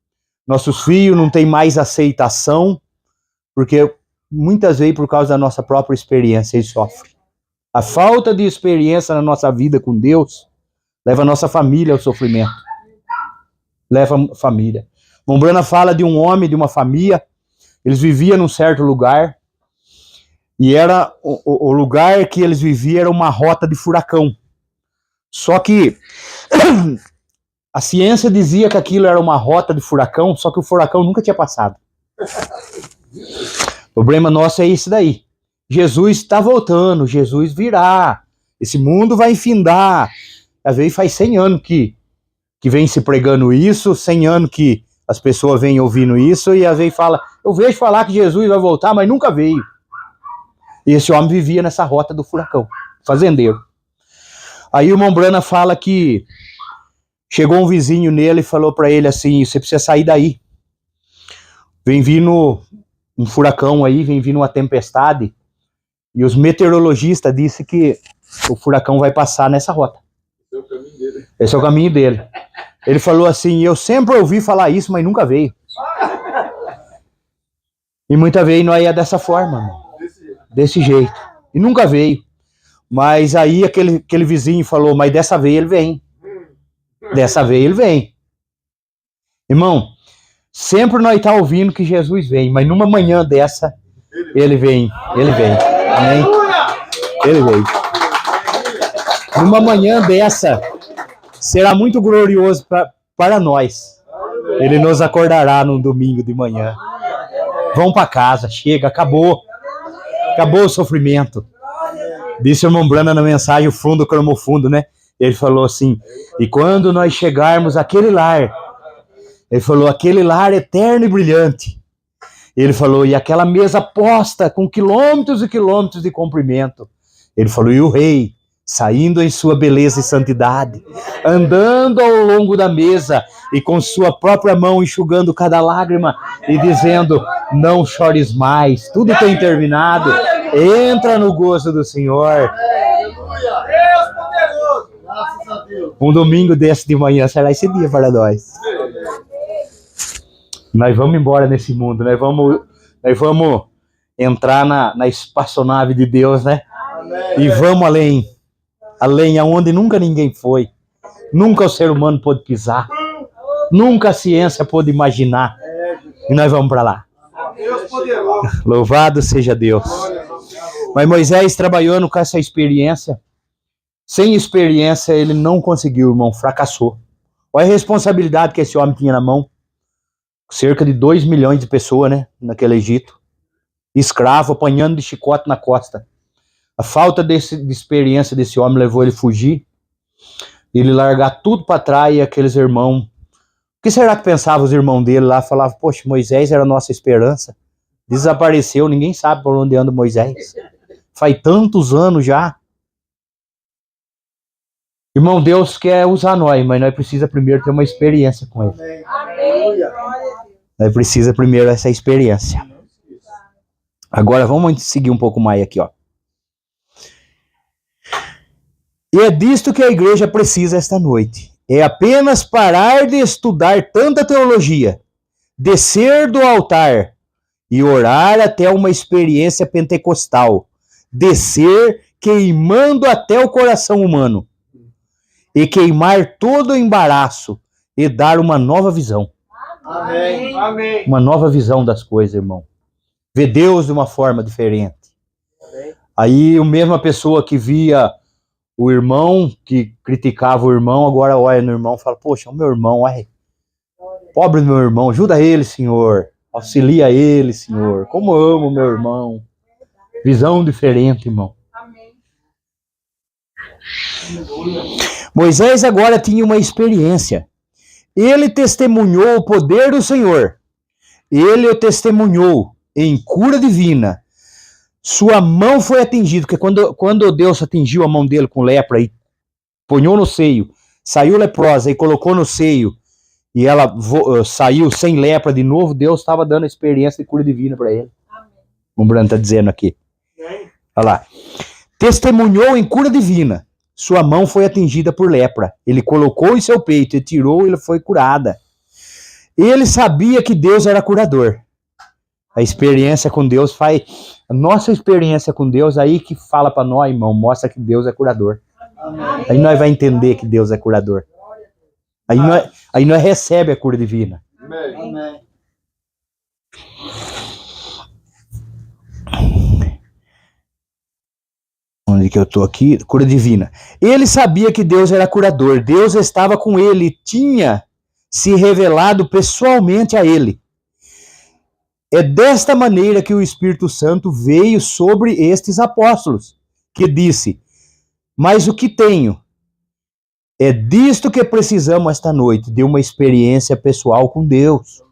nossos filhos não têm mais aceitação, porque muitas vezes por causa da nossa própria experiência eles sofrem. A falta de experiência na nossa vida com Deus leva a nossa família ao sofrimento. Leva a família. Mombrana fala de um homem, de uma família, eles viviam num certo lugar, e era o lugar que eles viviam era uma rota de furacão. Só que a ciência dizia que aquilo era uma rota de furacão, só que o furacão nunca tinha passado. O problema nosso é isso daí. Jesus está voltando, Jesus virá, esse mundo vai findar. Às vezes faz 100 anos que vem se pregando isso, 100 anos que as pessoas vêm ouvindo isso, e às vezes fala, eu vejo falar que Jesus vai voltar, mas nunca veio. E esse homem vivia nessa rota do furacão, fazendeiro. Aí o Mombrana fala que chegou um vizinho nele e falou para ele assim, você precisa sair daí. Vem vindo um furacão aí, vem vindo uma tempestade, e os meteorologistas disseram que o furacão vai passar nessa rota. Esse é o caminho dele. Esse é o caminho dele. Ele falou assim, eu sempre ouvi falar isso, mas nunca veio. E muitas vezes nós é dessa forma, mano. desse jeito. E nunca veio. Mas aí aquele vizinho falou, mas dessa vez ele vem. Dessa vez ele vem. Irmão, sempre nós estamos ouvindo que Jesus vem, mas numa manhã dessa, ele vem. Ele vem. Amém? Ele vem. Numa manhã dessa, será muito glorioso para nós. Ele nos acordará no domingo de manhã. Vão para casa, chega, acabou. Acabou o sofrimento. Disse o irmão Brana na mensagem, o fundo cromou fundo, né? Ele falou assim, e quando nós chegarmos àquele lar, ele falou, aquele lar eterno e brilhante. Ele falou, e aquela mesa posta com quilômetros e quilômetros de comprimento. Ele falou, e o rei, saindo em sua beleza e santidade, andando ao longo da mesa e com sua própria mão enxugando cada lágrima e dizendo, não chores mais, tudo tem terminado, entra no gozo do Senhor. Um domingo desse de manhã será esse dia para nós. Nós vamos embora nesse mundo, nós vamos entrar na espaçonave de Deus, né? E vamos além aonde nunca ninguém foi, nunca o ser humano pôde pisar, nunca a ciência pôde imaginar, e nós vamos para lá. Louvado seja Deus. Mas Moisés trabalhando com essa experiência, sem experiência ele não conseguiu, irmão, fracassou. Olha a responsabilidade que esse homem tinha na mão, cerca de 2 milhões de pessoas, né, naquele Egito, escravo, apanhando de chicote na costa. A falta de experiência desse homem levou ele a fugir, ele largar tudo para trás, e aqueles irmãos, o que será que pensavam os irmãos dele lá? Falavam, poxa, Moisés era a nossa esperança, desapareceu, ninguém sabe por onde anda Moisés, faz tantos anos já. Irmão, Deus quer usar nós, mas nós precisamos primeiro ter uma experiência com ele. Amém. Nós precisamos primeiro essa experiência. Agora vamos seguir um pouco mais aqui, ó. E é disto que a igreja precisa esta noite. É apenas parar de estudar tanta teologia, descer do altar e orar até uma experiência pentecostal, descer queimando até o coração humano e queimar todo o embaraço e dar uma nova visão. Amém. Amém. Uma nova visão das coisas, irmão. Ver Deus de uma forma diferente. Amém. Aí a mesma pessoa que via o irmão, que criticava o irmão, agora olha no irmão e fala, poxa, o meu irmão, ai, pobre meu irmão, ajuda ele, Senhor, auxilia ele, Senhor, como eu amo meu irmão. Visão diferente, irmão. Amém. Moisés agora tinha uma experiência. Ele testemunhou o poder do Senhor. Ele o testemunhou em cura divina. Sua mão foi atingida, porque quando Deus atingiu a mão dele com lepra e ponhou no seio, saiu leprosa e colocou no seio, e ela saiu sem lepra de novo, Deus estava dando a experiência de cura divina para ele. Amém. O Bruno está dizendo aqui. Olha lá. Testemunhou em cura divina. Sua mão foi atingida por lepra. Ele colocou em seu peito e tirou e ela foi curada. Ele sabia que Deus era curador. A experiência com Deus faz... A nossa experiência com Deus aí que fala para nós, irmão, mostra que Deus é curador. Amém. Aí nós vamos entender que Deus é curador. Aí nós recebemos a cura divina. Amém. Onde que eu estou aqui? Cura divina. Ele sabia que Deus era curador. Deus estava com ele. Tinha se revelado pessoalmente a ele. É desta maneira que o Espírito Santo veio sobre estes apóstolos, que disse, mas o que tenho? É disto que precisamos esta noite, de uma experiência pessoal com Deus.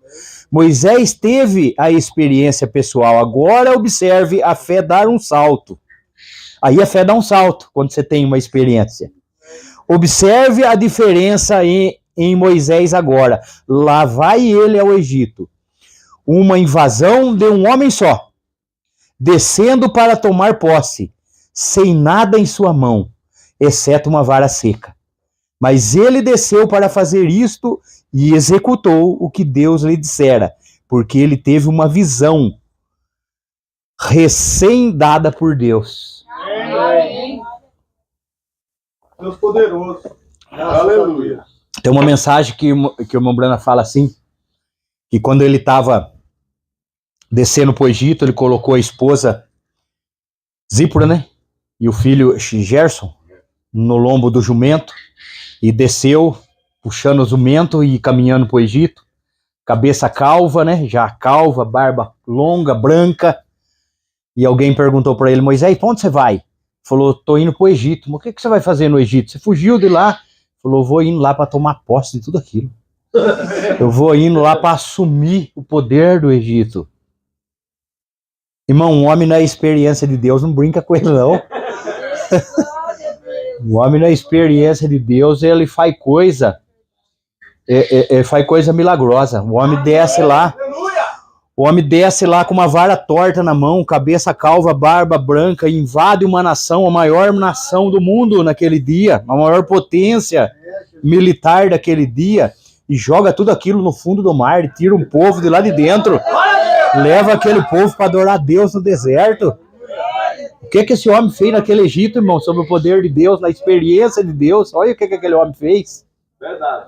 Moisés teve a experiência pessoal, agora observe a fé dar um salto. Aí a fé dá um salto, quando você tem uma experiência. Observe a diferença em Moisés agora. Lá vai ele ao Egito. Uma invasão de um homem só, descendo para tomar posse, sem nada em sua mão, exceto uma vara seca. Mas ele desceu para fazer isto e executou o que Deus lhe dissera, porque ele teve uma visão. recém-dada por Deus. Amém. Deus poderoso. Aleluia. Tem uma mensagem que o irmão Brana fala assim, que quando ele estava descendo para o Egito, ele colocou a esposa Zípora, né? E o filho Gerson no lombo do jumento e desceu puxando o jumento e caminhando para o Egito. Cabeça calva, né? Já calva, barba longa, branca. E alguém perguntou para ele: Moisés, para onde você vai? Falou: tô indo para o Egito. Mas o que você vai fazer no Egito? Você fugiu de lá? Falou: vou indo lá para tomar posse de tudo aquilo. Eu vou indo lá para assumir o poder do Egito. Irmão, um homem na experiência de Deus não brinca com ele, não. O homem na experiência de Deus, ele faz coisa, faz coisa milagrosa. O homem desce lá, com uma vara torta na mão, cabeça calva, barba branca, e invade uma nação, a maior nação do mundo naquele dia, a maior potência militar daquele dia, e joga tudo aquilo no fundo do mar, e tira um povo de lá de dentro, leva aquele povo para adorar a Deus no deserto. O que esse homem fez naquele Egito, irmão, sobre o poder de Deus, na experiência de Deus? Olha o que aquele homem fez. Verdade.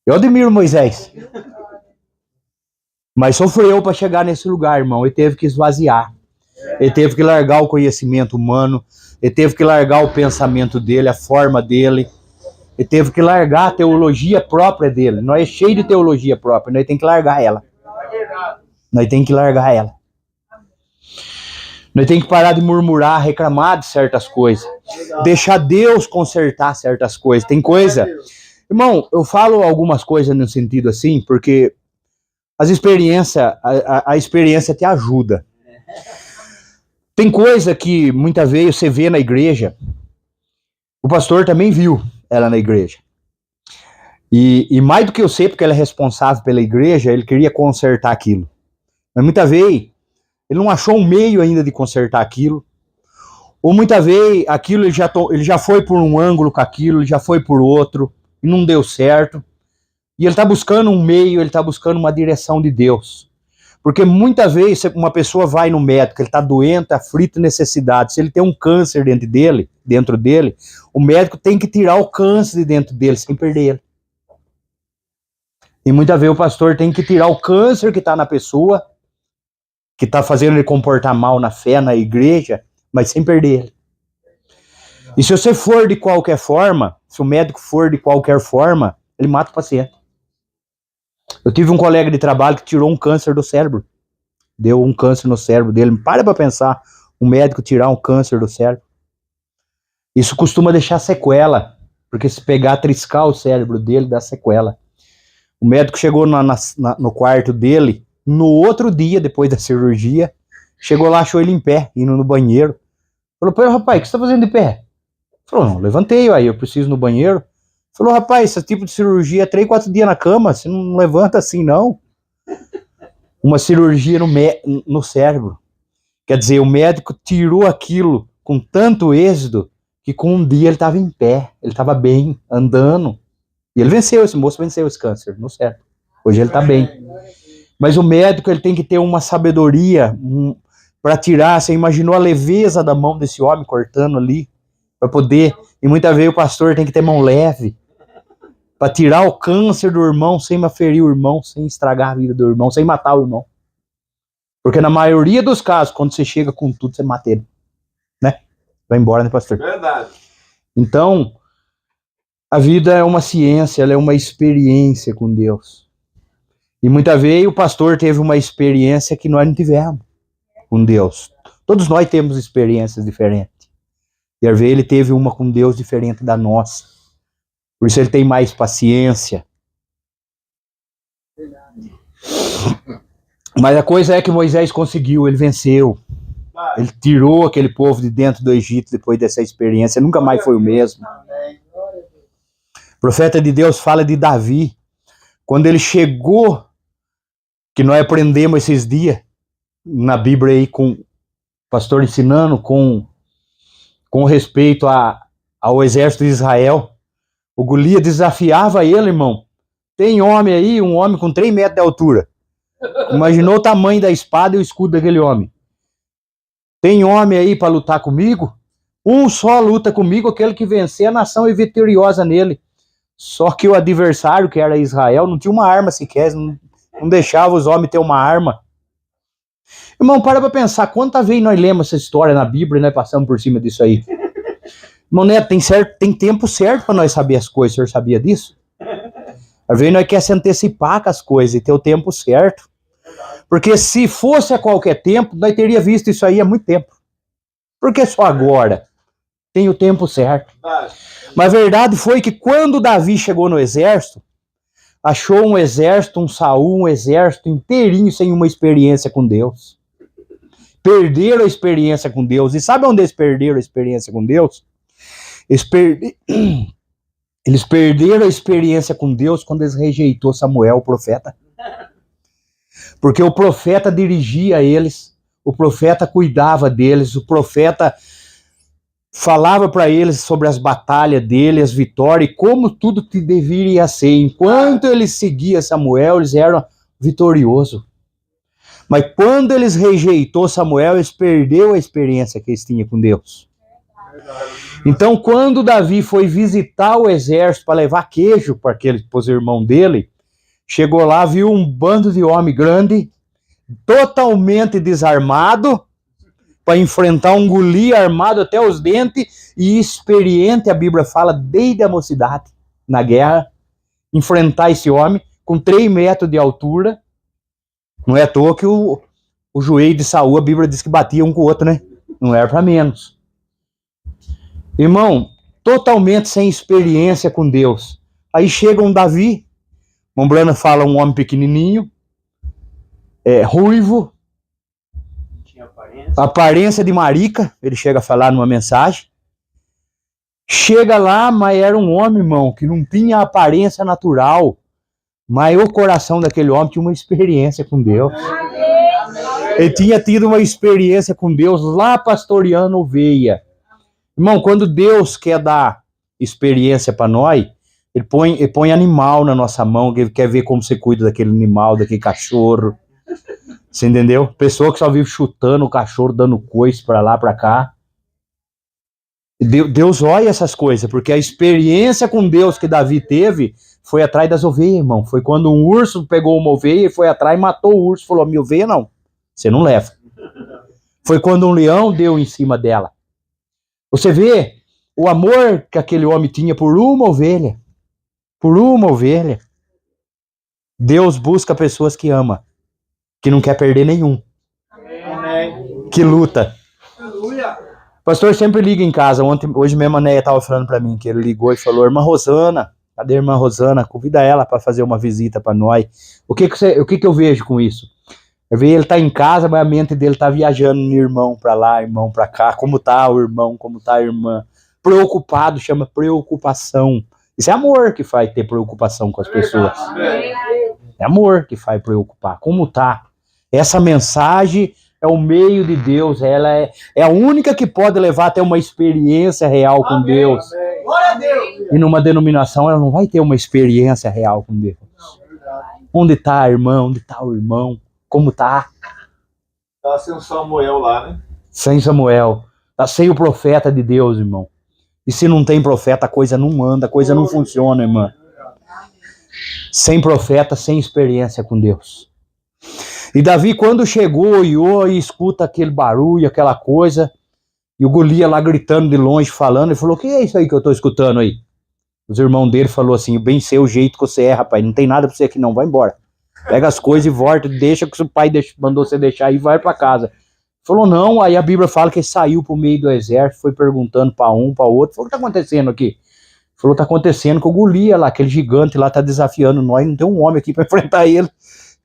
Eu admiro Moisés. Mas sofreu para chegar nesse lugar, irmão. Ele teve que esvaziar. Ele teve que largar o conhecimento humano. Ele teve que largar o pensamento dele, a forma dele. Ele teve que largar a teologia própria dele. Nós é cheio de teologia própria. Nós temos que largar ela. Nós temos que largar ela. Nós temos que parar de murmurar, reclamar de certas coisas. Deixar Deus consertar certas coisas. Tem coisa... Irmão, eu falo algumas coisas no sentido assim, porque as experiências, a experiência te ajuda. Tem coisa que muitas vezes você vê na igreja, o pastor também viu ela na igreja. E mais do que eu sei, porque ele é responsável pela igreja, ele queria consertar aquilo. Mas muitas vezes, ele não achou um meio ainda de consertar aquilo. Ou muitas vezes, aquilo ele já foi por um ângulo com aquilo, ele já foi por outro, e não deu certo. E ele está buscando um meio, ele está buscando uma direção de Deus. Porque muitas vezes uma pessoa vai no médico, ele está doente, aflito, necessidade. Se ele tem um câncer dentro dele, o médico tem que tirar o câncer de dentro dele, sem perder ele. E muitas vezes o pastor tem que tirar o câncer que está na pessoa, que está fazendo ele comportar mal na fé, na igreja, mas sem perder ele. E se você for de qualquer forma, se o médico for de qualquer forma, ele mata o paciente. Eu tive um colega de trabalho que tirou um câncer do cérebro. Deu um câncer no cérebro dele. Para pensar, um médico tirar um câncer do cérebro. Isso costuma deixar sequela, porque se pegar, triscar o cérebro dele, dá sequela. O médico chegou no quarto dele, no outro dia, depois da cirurgia, chegou lá, achou ele em pé, indo no banheiro. Falou: pô, rapaz, o que você está fazendo de pé? Falou: não, levantei, aí eu preciso ir no banheiro. Falou: rapaz, esse tipo de cirurgia é 3, 4 dias na cama, você não levanta assim, não. Uma cirurgia no cérebro. Quer dizer, o médico tirou aquilo com tanto êxito, que com um dia ele estava em pé, ele estava bem, andando. E ele venceu, esse moço venceu esse câncer no cérebro. Hoje ele está bem. Mas o médico, ele tem que ter uma sabedoria para tirar. Você imaginou a leveza da mão desse homem cortando ali? Para poder, e muitas vezes o pastor tem que ter mão leve, para tirar o câncer do irmão, sem ferir o irmão, sem estragar a vida do irmão, sem matar o irmão. Porque na maioria dos casos, quando você chega com tudo, você mata ele. Né? Vai embora, né, pastor? Verdade. Então, a vida é uma ciência, ela é uma experiência com Deus. E muitas vezes o pastor teve uma experiência que nós não tivemos com Deus. Todos nós temos experiências diferentes. E às vezes ele teve uma com Deus diferente da nossa. Por isso ele tem mais paciência. Mas a coisa é que Moisés conseguiu, ele venceu. Ele tirou aquele povo de dentro do Egito depois dessa experiência. Nunca mais foi o mesmo. O profeta de Deus fala de Davi. Quando ele chegou, que nós aprendemos esses dias, na Bíblia aí, com o pastor ensinando, com respeito ao exército de Israel, o Golias desafiava ele, irmão. Tem homem aí, um homem com 3 metros de altura. Imaginou o tamanho da espada e o escudo daquele homem. Tem homem aí para lutar comigo? Um só luta comigo, aquele que vencer, a nação é vitoriosa nele. Só que o adversário, que era Israel, não tinha uma arma sequer, não deixava os homens ter uma arma. Irmão, para pensar, quantas vezes nós lemos essa história na Bíblia e nós passamos por cima disso aí? Irmão, né, tem tempo certo para nós saber as coisas, o senhor sabia disso? Às vezes nós queremos se antecipar com as coisas e ter o tempo certo. Porque se fosse a qualquer tempo, nós teríamos visto isso aí há muito tempo. Por que só agora? Tem o tempo certo. Mas a verdade foi que quando Davi chegou no exército, achou um exército, um Saul, um exército inteirinho sem uma experiência com Deus. Perderam a experiência com Deus. E sabe onde eles perderam a experiência com Deus? Eles perderam a experiência com Deus quando eles rejeitou Samuel, o profeta. Porque o profeta dirigia eles, o profeta cuidava deles, o profeta falava para eles sobre as batalhas dele, as vitórias, e como tudo deveria ser. Enquanto eles seguiam Samuel, eles eram vitoriosos. Mas quando eles rejeitou Samuel, eles perderam a experiência que eles tinham com Deus. Então, quando Davi foi visitar o exército para levar queijo para os irmãos dele, chegou lá, viu um bando de homem grande, totalmente desarmado, para enfrentar um Golias armado até os dentes e experiente, a Bíblia fala, desde a mocidade, na guerra, enfrentar esse homem com 3 metros de altura. Não é à toa que o joelho de Saul, a Bíblia diz que batia um com o outro, né? Não era para menos. Irmão, totalmente sem experiência com Deus. Aí chega um Davi, Mombrana fala um homem pequenininho, ruivo, tinha aparência de marica, ele chega a falar numa mensagem. Chega lá, mas era um homem, irmão, que não tinha aparência natural, mas o coração daquele homem tinha uma experiência com Deus. Ele tinha tido uma experiência com Deus lá pastoreando ovelha. Irmão, quando Deus quer dar experiência para nós, ele põe animal na nossa mão, que ele quer ver como você cuida daquele animal, daquele cachorro. Você entendeu? Pessoa que só vive chutando o cachorro, dando coice para lá, para cá. Deus olha essas coisas, porque a experiência com Deus que Davi teve foi atrás das ovelhas, irmão. Foi quando um urso pegou uma ovelha e foi atrás e matou o urso. Falou, minha ovelha não, você não leva. Foi quando um leão deu em cima dela. Você vê o amor que aquele homem tinha por uma ovelha. Por uma ovelha. Deus busca pessoas que ama, que não quer perder nenhum. Amém. Que luta. Aleluia. O pastor sempre liga em casa. Hoje mesmo a Neia estava falando para mim, que ele ligou e falou, irmã Rosana, cadê a irmã Rosana? Convida ela para fazer uma visita para nós. O que eu vejo com isso? Eu vejo ele tá em casa, mas a mente dele tá viajando no irmão para lá, irmão para cá. Como tá o irmão, como tá a irmã? Preocupado, chama preocupação. Isso é amor que faz ter preocupação com as pessoas. É amor que faz preocupar. Como tá? Essa mensagem é o meio de Deus. Ela é a única que pode levar até uma experiência real com Deus. Glória a Deus. E numa denominação ela não vai ter uma experiência real com Deus. Onde tá a irmã? Onde tá o irmão? Como tá? Tá sem o Samuel lá, né? Sem Samuel. Tá sem o profeta de Deus, irmão. E se não tem profeta, a coisa não anda, a coisa não funciona, irmã. Sem profeta, sem experiência com Deus. E Davi, quando chegou e escuta aquele barulho, aquela coisa, e o Golias lá gritando de longe, falando, ele falou, o que é isso aí que eu tô escutando aí? Os irmãos dele falaram assim, bem sei o jeito que você é, rapaz, não tem nada pra você aqui não, vai embora. Pega as coisas e volta, deixa que o seu pai mandou você deixar e vai pra casa. Falou, não, aí a Bíblia fala que ele saiu pro meio do exército, foi perguntando pra um, pra outro, falou, o que tá acontecendo aqui? Falou, tá acontecendo que o Golias lá, aquele gigante lá, tá desafiando nós, não tem um homem aqui pra enfrentar ele.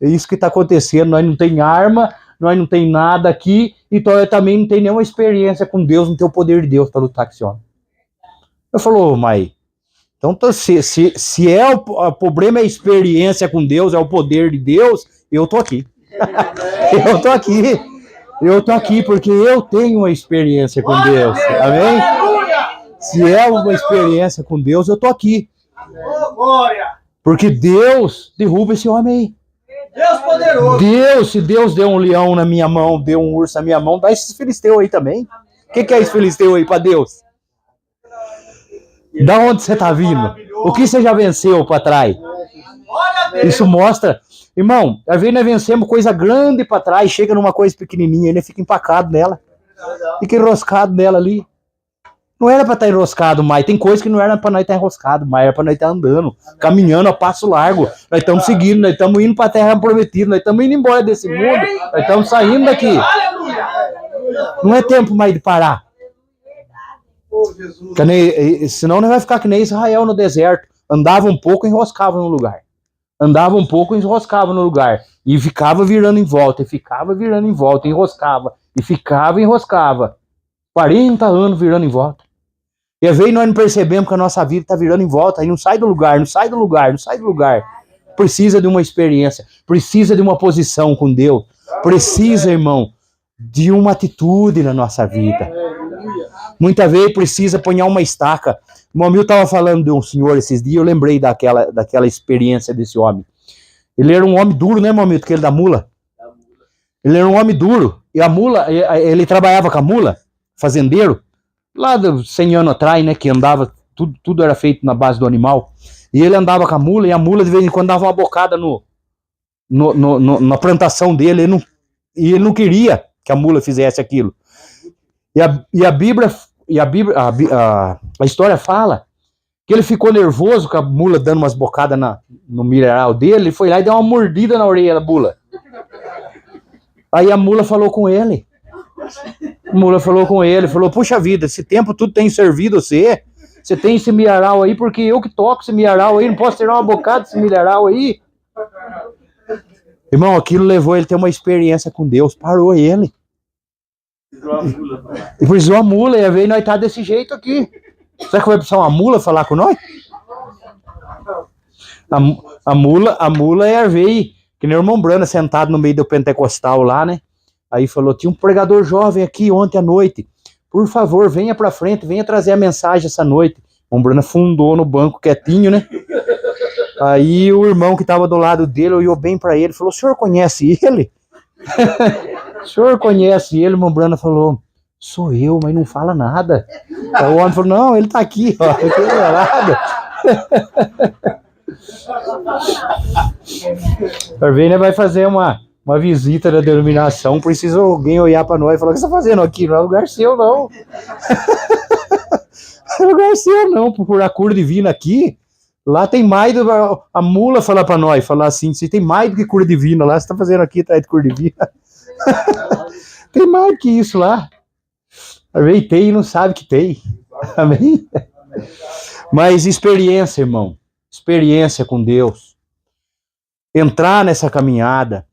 É isso que tá acontecendo, nós não tem arma, nós não tem nada aqui, então eu também não tenho nenhuma experiência com Deus, não tem o poder de Deus pra lutar com esse homem. Eu falou, mas... Então, se o problema é a experiência com Deus, é o poder de Deus, eu tô aqui. Eu tô aqui porque eu tenho uma experiência com Deus. Amém? Se é uma experiência com Deus, eu tô aqui. Porque Deus derruba esse homem aí. Deus poderoso. Se Deus deu um leão na minha mão, deu um urso na minha mão, dá esses filisteus aí também. O que é esse filisteu aí para Deus? Da onde você está vindo? O que você já venceu para trás? Isso mostra, irmão, às vezes nós vencemos coisa grande para trás, chega numa coisa pequenininha, ele fica empacado nela, fica enroscado nela ali. Não era para estar enroscado mais, tem coisa que não era para nós estar enroscado mais, era para nós estar andando, caminhando a passo largo. Nós estamos seguindo, nós estamos indo para a terra prometida, nós estamos indo embora desse mundo, nós estamos saindo daqui. Não é tempo mais de parar. Senão não vai ficar que nem Israel no deserto. Andava um pouco e enroscava no lugar. Andava um pouco e enroscava no lugar. E ficava virando em volta, e ficava virando em volta, e enroscava. E ficava e enroscava. 40 anos virando em volta. E às vezes nós não percebemos que a nossa vida está virando em volta, aí não sai do lugar, não sai do lugar, não sai do lugar. Precisa de uma experiência, precisa de uma posição com Deus. Precisa, irmão, de uma atitude na nossa vida. Muitas vezes precisa apanhar uma estaca. O Mamil estava falando de um senhor esses dias, eu lembrei daquela experiência desse homem. Ele era um homem duro, né, Mamil? Aquele da mula. Ele era um homem duro. E a mula, ele trabalhava com a mula, fazendeiro, lá de 100 anos atrás, né, que andava, tudo era feito na base do animal. E ele andava com a mula, e a mula de vez em quando dava uma bocada na plantação dele, e ele não queria que a mula fizesse aquilo. E a história fala que ele ficou nervoso com a mula dando umas bocadas no mineral dele, e foi lá e deu uma mordida na orelha da mula. Aí a mula falou com ele. Falou, puxa vida, esse tempo tudo tem servido você tem esse milharal aí, porque eu que toco esse milharal aí, não posso tirar uma bocada desse milharal aí. Irmão, aquilo levou ele a ter uma experiência com Deus, parou ele. E precisou a mula, e a vez nós tá desse jeito aqui. Será que vai precisar uma mula falar com nós? A mula é a vez, que nem o irmão Brana sentado no meio do pentecostal lá, né? Aí falou, tinha um pregador jovem aqui ontem à noite. Por favor, venha pra frente, venha trazer a mensagem essa noite. O irmão Brana fundou no banco quietinho, né? Aí o irmão que estava do lado dele olhou bem pra ele e falou, o senhor conhece ele? O senhor conhece ele? O irmão Brana falou, sou eu, mas não fala nada. Aí o homem falou, não, ele tá aqui, ó, aqui não é nada. A Arvênia vai fazer uma visita da denominação, precisa alguém olhar para nós e falar, o que você está fazendo aqui? Não é lugar seu, não. Não é lugar seu, não. Procurar cura divina aqui, lá tem mais do... A mula fala para nós, falar assim, se tem mais do que cura divina lá, você está fazendo aqui atrás de cura divina. Tem mais do que isso lá. A Arvênia tem e não sabe que tem. Amém? Mas experiência, irmão. Experiência com Deus. Entrar nessa caminhada.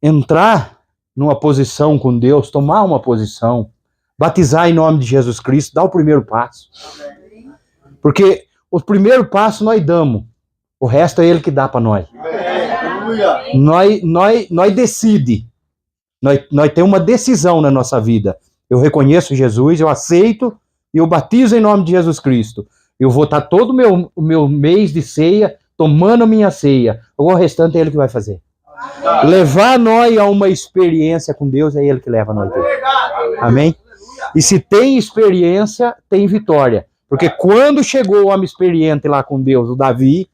Entrar numa posição com Deus, tomar uma posição, batizar em nome de Jesus Cristo, dar o primeiro passo. Porque o primeiro passo nós damos, o resto é Ele que dá para nós. Nós decide, nós temos uma decisão na nossa vida. Eu reconheço Jesus, eu aceito e eu batizo em nome de Jesus Cristo. Eu vou estar todo o meu mês de ceia, tomando a minha ceia. O restante é Ele que vai fazer. Levar nós a uma experiência com Deus, é Ele que leva nós. Amém? E se tem experiência, tem vitória. Porque quando chegou o homem experiente lá com Deus, o Davi,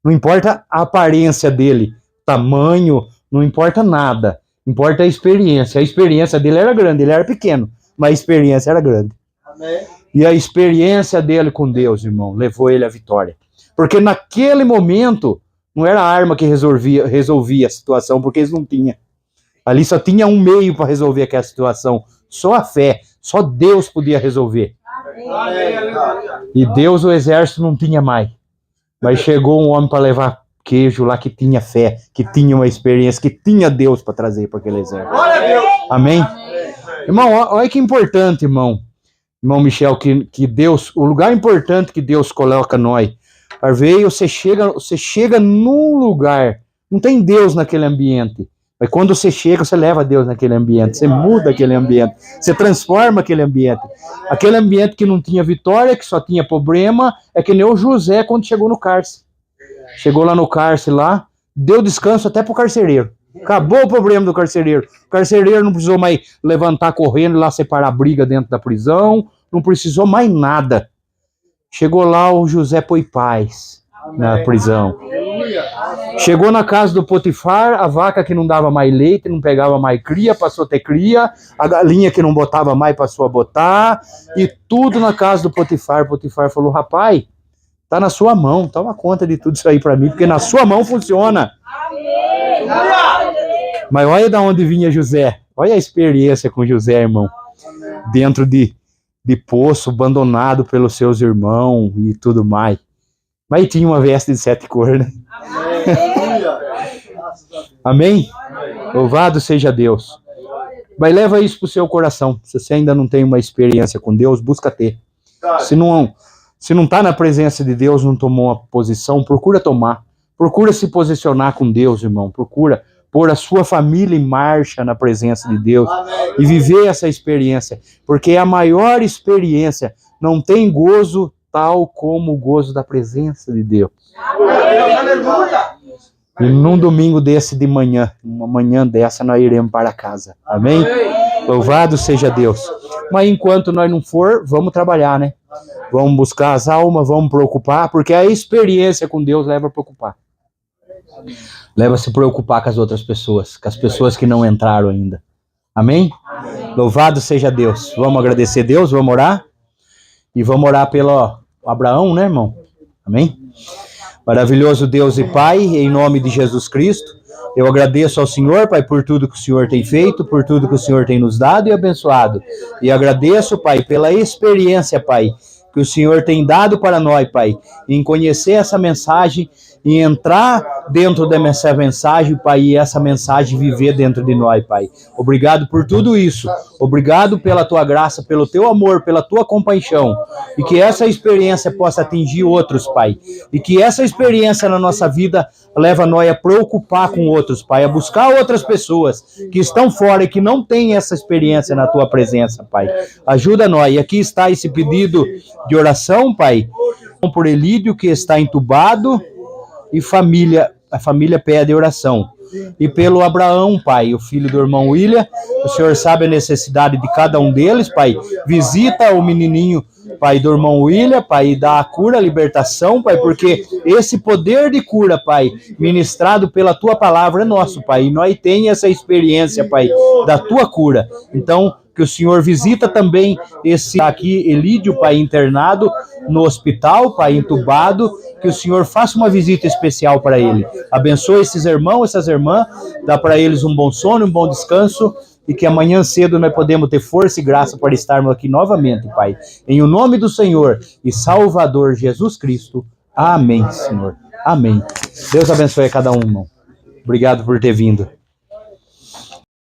não importa a aparência dele, tamanho, não importa nada. Importa a experiência. A experiência dele era grande, ele era pequeno, mas a experiência era grande. Amém? E a experiência dele com Deus, irmão, levou ele à vitória. Porque naquele momento, não era a arma que resolvia a situação, porque eles não tinham. Ali só tinha um meio para resolver aquela situação. Só a fé. Só Deus podia resolver. Amém. E Deus, o exército, não tinha mais. Mas chegou um homem para levar queijo lá que tinha fé, que tinha uma experiência, que tinha Deus para trazer para aquele exército. Amém? Irmão, olha que importante, irmão Michel, que Deus, o lugar importante que Deus coloca nós. Às vezes você chega num lugar, não tem Deus naquele ambiente, mas quando você chega, você leva Deus naquele ambiente, você muda aquele ambiente, você transforma aquele ambiente. Aquele ambiente que não tinha vitória, que só tinha problema, é que nem o José quando chegou no cárcere. Chegou lá no cárcere lá, deu descanso até pro carcereiro. Acabou o problema do carcereiro. O carcereiro não precisou mais levantar correndo lá separar a briga dentro da prisão, não precisou mais nada. Chegou lá, o José pôs paz na prisão. Chegou na casa do Potifar, a vaca que não dava mais leite, não pegava mais cria, passou a ter cria, a galinha que não botava mais passou a botar, e tudo na casa do Potifar. O Potifar falou: rapaz, tá na sua mão, toma conta de tudo isso aí pra mim, porque na sua mão funciona. Mas olha de onde vinha José, olha a experiência com José, irmão, dentro de poço, abandonado pelos seus irmãos e tudo mais. Mas tinha uma veste de 7 cores, né? Amém? Louvado seja Deus. Mas leva isso pro seu coração. Se você ainda não tem uma experiência com Deus, busca ter. Se não tá na presença de Deus, não tomou uma posição, procura tomar. Procura se posicionar com Deus, irmão. Procura pôr a sua família em marcha na presença de Deus e viver essa experiência. Porque a maior experiência não tem gozo tal como o gozo da presença de Deus. E num domingo desse de manhã, uma manhã dessa, nós iremos para casa. Amém? Louvado seja Deus. Mas enquanto nós não for, vamos trabalhar, né? Vamos buscar as almas, vamos preocupar, porque a experiência com Deus leva a preocupar. Leva a se preocupar com as outras pessoas, com as pessoas que não entraram ainda. Amém? Louvado seja Deus. Vamos agradecer a Deus, vamos orar. E vamos orar pelo Abraão, né, irmão? Amém? Maravilhoso Deus e Pai, em nome de Jesus Cristo, eu agradeço ao Senhor, Pai, por tudo que o Senhor tem feito, por tudo que o Senhor tem nos dado e abençoado. E agradeço, Pai, pela experiência, Pai, que o Senhor tem dado para nós, Pai, em conhecer essa mensagem, em entrar dentro dessa mensagem, Pai, e essa mensagem viver dentro de nós, Pai. Obrigado por tudo isso. Obrigado pela Tua graça, pelo Teu amor, pela Tua compaixão. E que essa experiência possa atingir outros, Pai. E que essa experiência na nossa vida leva nós a preocupar com outros, Pai, a buscar outras pessoas que estão fora e que não têm essa experiência na Tua presença, Pai. Ajuda nós. E aqui está esse pedido de oração, Pai, por Elídio, que está entubado, e a família pede oração. E pelo Abraão, Pai, o filho do irmão William, o Senhor sabe a necessidade de cada um deles, Pai. Visita o menininho, Pai, do irmão William, Pai, e dá a cura, a libertação, Pai, porque esse poder de cura, Pai, ministrado pela Tua palavra é nosso, Pai, e nós temos essa experiência, Pai, da Tua cura. Então, que o Senhor visita também esse aqui, Elídio, Pai, internado no hospital, Pai, entubado, que o Senhor faça uma visita especial para ele. Abençoe esses irmãos, essas irmãs, dá para eles um bom sono, um bom descanso, e que amanhã cedo nós podemos ter força e graça para estarmos aqui novamente, Pai. Em o nome do Senhor e Salvador Jesus Cristo. Amém, Senhor. Amém. Deus abençoe a cada um, irmão. Obrigado por ter vindo.